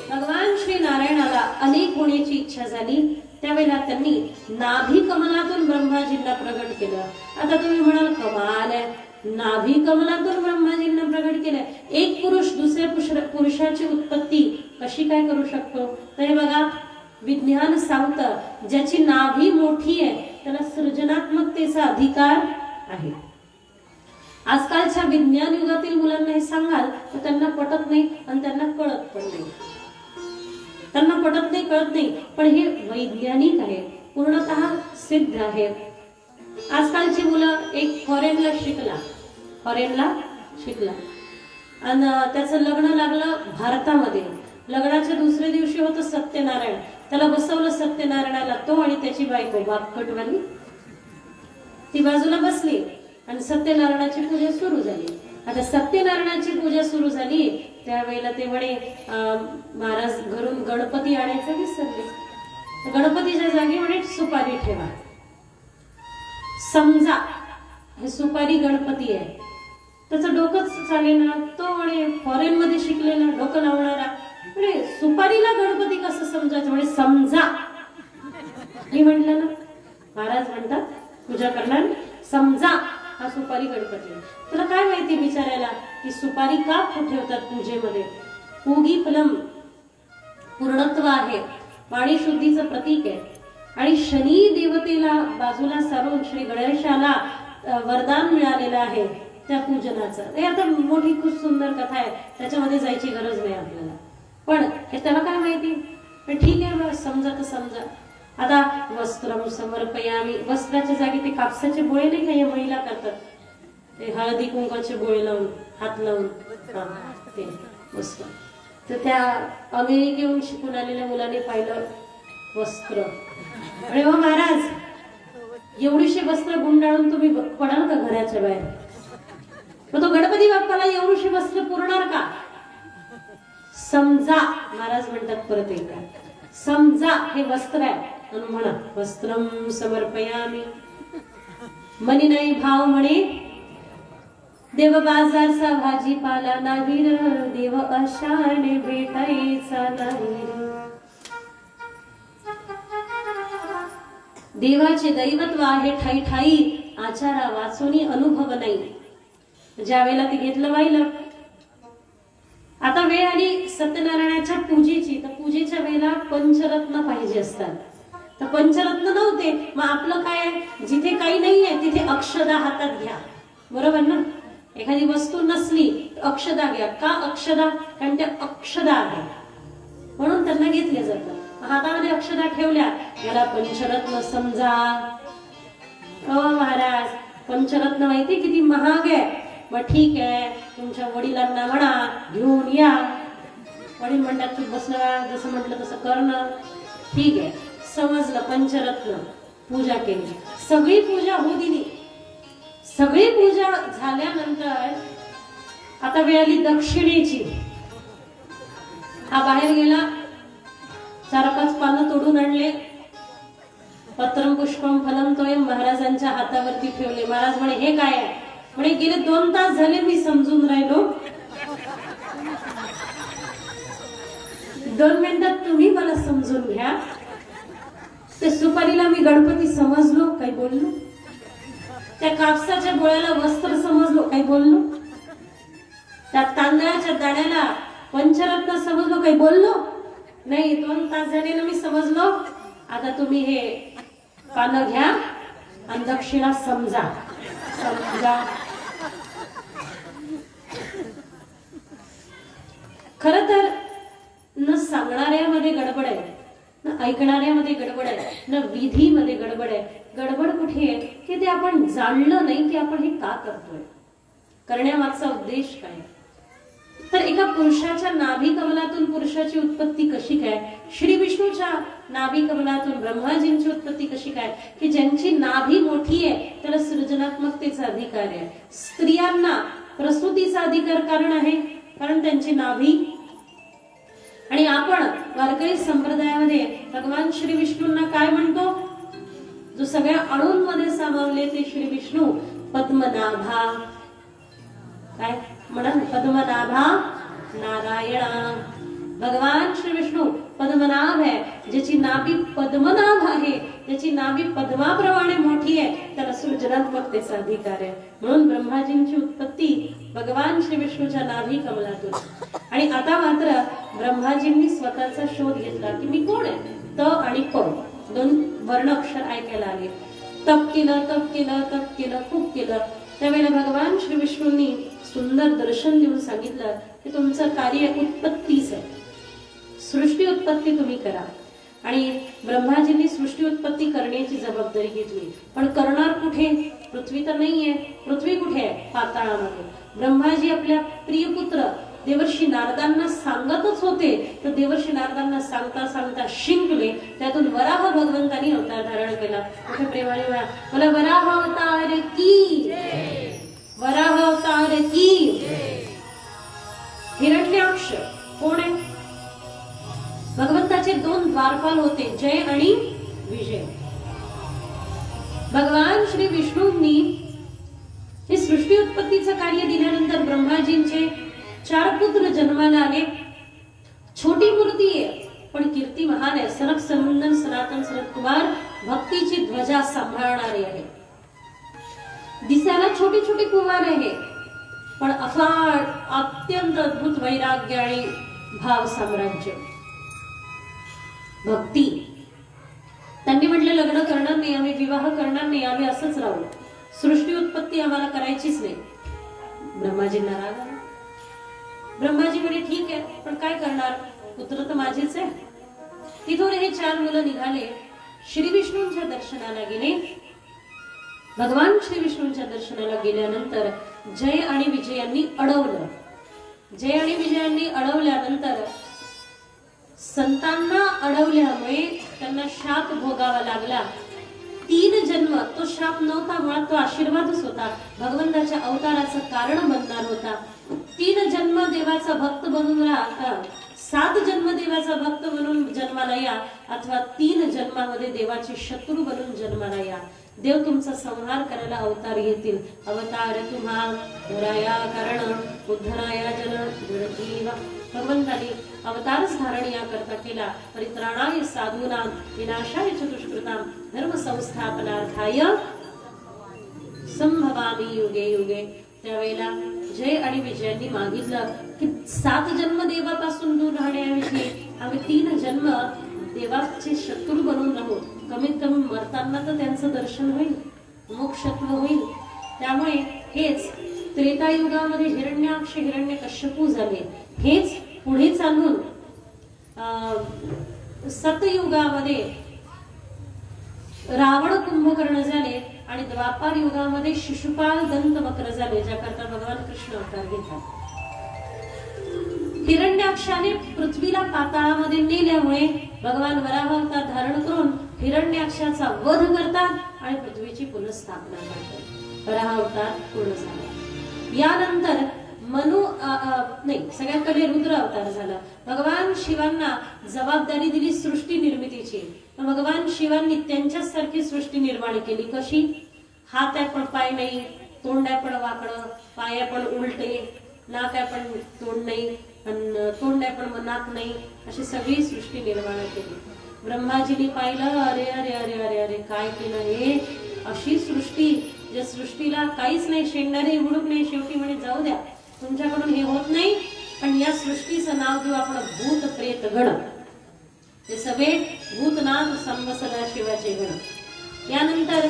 भगवान श्री नारायणाला अनेक होण्याची इच्छा झाली. त्यावेळेला त्यांनी नाभी कमलातून ब्रह्माजींना प्रगट केलं. आता तुम्ही म्हणाल कमाल आहे, नाभी कमलातून ब्रह्माजींना प्रगट केलं. एक पुरुष दुसऱ्या पुरुषाची उत्पत्ती कशी काय करू शकतो? तर हे बघा, विज्ञान सांगतं ज्याची नाभी मोठी आहे त्याला सृजनात्मकतेचा अधिकार आहे. आजकालच्या विज्ञान युगातील मुलांना हे सांगाल तर त्यांना पटत नाही आणि त्यांना कळत पण नाही. त्यांना पटत नाही, कळत नाही, पण हे वैज्ञानिक आहे, पूर्णतः सिद्ध आहे. आजकालची मुलं एक फॉरेनला शिकला आणि त्याचं लग्न लागलं भारतामध्ये. लग्नाच्या दुसऱ्या दिवशी होतं सत्यनारायण. त्याला बसवलं सत्यनारायणाला, तो आणि त्याची बायको बापकटवाली ती बाजूला बसली आणि सत्यनारायणाची पूजा सुरू झाली. आता सत्यनारायणाची पूजा सुरू झाली त्यावेळेला ते म्हणे महाराज घरून गणपती आणायचं विसरले. गणपतीच्या जागी म्हणे सुपारी ठेवा. समजा हे सुपारी गणपती आहे, त्याचं डोकंच चालेना. तो म्हणे फॉरेन मध्ये शिकलेला, डोकं लावणारा, म्हणे सुपारीला गणपती कसं समजायचं? म्हणे समजा. मी म्हटलं ना, महाराज म्हणतात पूजा करणार, समजा हा सुपारी गणपती. तुला काय माहिती विचारायला की सुपारी का ठेवतात पूजेमध्ये? पूगी फलम, पूर्णत्व आहे, पाणी शुद्धीचं प्रतीक आहे. आणि शनी देवतेला बाजूला सारून श्री गणेशाला वरदान मिळालेलं आहे त्या पूजनाचं. हे आता मोठी खूप सुंदर कथा आहे, त्याच्यामध्ये जायची गरज नाही आपल्याला. पण हे त्याला काय माहिती? पण ठीक आहे, समजा तर समजा. आता वस्त्रम समर्पयामी, वस्त्राच्या जागी ते कापसाचे बोळे नाही का या महिला करतात, ते हळदी कुंकाचे बोळे लावून, हात लावून ते वस्त्र. तर त्या अमेरिकेहून शिकून आलेल्या मुलाने पाहिलं वस्त्र, अरे वा महाराज एवढीशी वस्त्र गुंडाळून तुम्ही पडाल का घराच्या बाहेर? मग तो गणपती बाप्पाला एवढीशी वस्त्र पुरणार का? समजा, महाराज म्हणतात परत एकदा, समजा हे वस्त्र आहे आणि म्हणा वस्त्रम समर्पयामी. मनी नाही भाव म्हणे देव बाजारचा भाजीपाला नाही र, देव अशाने भेटायचा नाही. देवाचे दैवत्व आहे ठाई ठाई, आचारा वाचूनी अनुभव नाही. ज्या वेळेला ते घेतलं वाहिलं. आता वेळ आली सत्यनारायणाच्या पूजेची. तर पूजेच्या वेळेला पंचरत्न पाहिजे असतात. तर पंचरत्न नव्हते, मग आपलं काय आहे, जिथे काही नाहीये तिथे अक्षदा हातात घ्या, बरोबर ना? एखादी वस्तू नसली अक्षदा घ्या. का अक्षदा? कारण त्या अक्षदा आहे म्हणून त्यांना घेतल्या जातात. हातामध्ये अक्षदा ठेवल्या, याला पंचरत्न समजा. हो महाराज, पंचरत्न माहिती किती महाग आहे. मग ठीक आहे, तुमच्या वडिलांना म्हणा घेऊन या. वडील म्हणतात तू बसला, जसं म्हटलं तसं करणं. ठीक आहे, समजलं. पंचरत्न पूजा केली, सगळी पूजा होऊ दिली. सगळी पूजा झाल्यानंतर आता वेळ आली दक्षिणेची. हा बाहेर गेला, 4-5 पानं तोडून आणले, पत्रम पुष्पम फलम तोयम महाराजांच्या हातावरती ठेवले. महाराज म्हणे हे काय आहे? म्हणे गेले 2 तास झाले मी समजून राहिलो, 2 मिनिटात तुम्ही मला समजून घ्या. त्या सुपारीला मी गणपती समजलो, काही बोललो. त्या कापसाच्या गोळ्याला वस्त्र समजलो, काही बोललो. त्या तांदळाच्या दाण्याला पंचरत्न समजलो, काही बोललो नाही. 2 तास झाले ना मी समजलो. आता तुम्ही हे पानं घ्या आणि दक्षिणा समजा. खर तर न सांगणाऱ्यामध्ये गडबड आहे, न ऐकणाऱ्यामध्ये गडबड आहे, न विधीमध्ये गडबड आहे. गडबड कुठे आहे की ते आपण जाणलं नाही की आपण हे का करतोय, करण्यामागचा उद्देश काय. तर एका पुरुषाच्या नाभी कमलातून पुरुषाची उत्पत्ती कशी काय, श्री विष्णूच्या नाभी कमलातून ब्रह्माजींची उत्पत्ती कशी काय, की ज्यांची नाभी मोठी आहे त्याला सृजनात्मकतेचा अधिकार आहे. स्त्रियांना प्रसूतीचा अधिकार कारण आहे, कारण त्यांची नाभी. आणि आपण वारकरी संप्रदायामध्ये भगवान श्री विष्णूंना काय म्हणतो? जो सगळ्या अणूंमध्ये सामावले ते श्री विष्णू पद्मनाभा. काय म्हणा? पद्मनाभा नारायणा. भगवान श्री विष्णू पद्मनाभ आहे, ज्याची नाभी पद्मनाभ आहे, ज्याची नाभी पद्माप्रमाणे मोठी आहे, त्याला सृजनात्मकतेचा अधिकार आहे. म्हणून ब्रह्माजींची उत्पत्ती भगवान श्री विष्णूच्या नाभी कमलातून. आणि आता मात्र ब्रह्माजींनी स्वतःचा शोध घेतला की मी कोण आहे. त आणि प दोन वर्ण अक्षर ऐकायला आले. तप केलं, तप केलं, तप केलं, खूप केलं. त्यावेळेला भगवान श्री विष्णूंनी सुंदर दर्शन देऊन सांगितलं की तुमचं कार्य उत्पत्तीच आहे, सृष्टी उत्पत्ती तुम्ही करा. आणि ब्रह्माजींनी सृष्टी उत्पत्ती करण्याची जबाबदारी घेतली. पण करणार कुठे? पृथ्वी तर नाहीये. पृथ्वी कुठे आहे? पाताळामध्ये. ब्रह्माजी आपल्या प्रिय पुत्र देवर्षी नारदांना सांगतच होते, तर देवर्षी नारदांना सांगता सांगता शिंकले. त्यातून वराह भगवंतांनी अवतार धारण केला. कुठे प्रेमाने मला वराह अवतार की, वराह अवतार की. हिरण्याक्ष कोण आहे? भगवंताचे दोन द्वारपाल होते, जय आणि विजय. भगवान श्री विष्णूंनी हे सृष्टी उत्पत्तीचं कार्य दिल्यानंतर ब्रह्माजींचे 4 पुत्र जन्माला आले. छोटी मूर्ती आहे पण कीर्ती महान आहे. सनक सनंदन सनातन सनत कुमार भक्तीची ध्वजा सांभाळणारे आहे. दिसायला छोटी छोटी कुमार आहे पण अफाट अत्यंत अद्भुत वैराग्य आणि भाव साम्राज्य भक्ती. त्यांनी म्हटलं लग्न करणार नाही आम्ही, विवाह करणार नाही आम्ही, असंच राहू, सृष्टी उत्पत्ती आम्हाला करायचीच नाही. ब्रह्माजींना राग आला. ब्रह्माजी म्हणे ठीक आहे पण काय करणार, पुत्र तर माझेच आहे. तिथून हे 4 मुलं निघाले, श्री विष्णूंच्या दर्शनाला गेले. भगवान श्री विष्णूंच्या दर्शनाला गेल्यानंतर जय आणि विजयांनी अडवलं. जय आणि विजयांनी अडवल्यानंतर संतांना अडवल्यामुळे त्यांना शाप भोगावा लागला. 3 जन्म. तो शाप नव्हता, मुळात तो आशीर्वादच होता, भगवंताच्या अवताराचं कारण बनणार होता. 3 जन्म देवाचा भक्त बनून राहा, 7 जन्म देवाचा भक्त बनून जन्माला या, अथवा 3 जन्मामध्ये देवाचे शत्रू बनून जन्माला या. देव तुमचा संहार करायला अवतार घेतील. अवतार तुम्हा धराया कारण उद्धराया जन जडजीवा. भगवंताने अवतारच धारण या करता केला. परित्राणाय साधूनां विनाशाय च दुष्कृतां धर्म संस्थापनार्थाय संभवामि युगे युगे. त्यावेळेला जय आणि विजयांनी मागितलं की 7 जन्म देवापासून दूर राहण्याविषयी आम्ही 3 जन्म देवाचे शत्रू बनून राहू. कमीत कमी मरताना तर त्यांचं दर्शन होईल, मोक्षत्व होईल. त्यामुळे हेच त्रेतायुगामध्ये हिरण्याक्ष हिरण्यकश्यपू झाले. हेच पुढे चालून सतयुगामध्ये रावण कुंभकर्ण झाले आणि द्वापार युगामध्ये शिशुपाल दंतवक्र झाले, ज्याकरता भगवान कृष्ण अवतार घेतात. हिरण्याक्षाने पृथ्वीला पाताळामध्ये नेल्यामुळे भगवान वराह अवतार धारण करून हिरण्याक्षाचा वध करतात आणि पृथ्वीची पुनर्स्थापना करतात. वराह अवतार पूर्ण झाला. यानंतर सगळ्यात पहिले रुद्र अवतार झाला. भगवान शिवांना जबाबदारी दिली सृष्टी निर्मितीची. भगवान शिवांनी त्यांच्यासारखी सृष्टी निर्माण केली. कशी? हात आहे पण पाय नाही, तोंड आहे पण वाकडं, पाय आहे पण उलटे, नाक आहे पण तोंड नाही, तोंड आहे पण नाक नाही, अशी सगळी सृष्टी निर्माण केली. ब्रह्माजीने पाहिलं, अरे अरे अरे अरे अरे काय केलं हे, अशी सृष्टी ज्या सृष्टीला काहीच नाही, शेंगणारे मुळूक नाही. शेवटी म्हणे जाऊ द्या, तुमच्याकडून हे होत नाही, पण या सृष्टीचं नाव घेऊ आपण भूत प्रेत गण. ते सगळे भूतनाथ संवसदा शिवाचे गण. यानंतर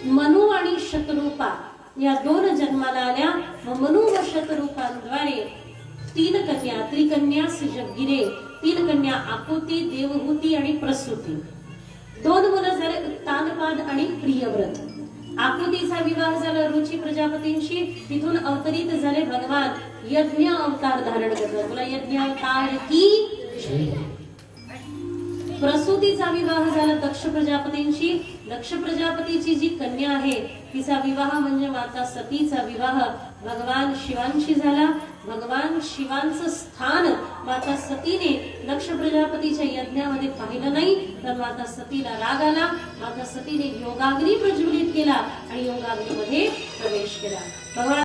मनु आणि शतरूपा या 2 जन्माला आल्या. मनु व शतरूपांद्वारे 3 कन्या, त्रिकन्या जगगिरे, 3 कन्या आकुती, देवहूती आणि प्रसूती. 2 मुलं झाले उत्तानपाद आणि प्रियव्रत. आकुतीचा विवाह झाला रुची प्रजापतींशी. तिथून अवतरित झाले भगवान, यज्ञ अवतार धारण करतात. बोला यज्ञ अवतार की. प्रसूतीचा विवाह झाला दक्ष प्रजापतींशी. दक्ष प्रजापतीची जी कन्या आहे तिचा विवाह म्हणजे माता सतीचा विवाह भगवान शिवांशी झाला. भगवान शिवांचं स्थान माता सतीने दक्ष प्रजापतीच्या यज्ञामध्ये पाहिलं नाही, तर माता सतीला राग आला. माता सतीने योगाग्नी प्रज्वलित केला आणि योगाग्नीमध्ये प्रवेश केला. भगवान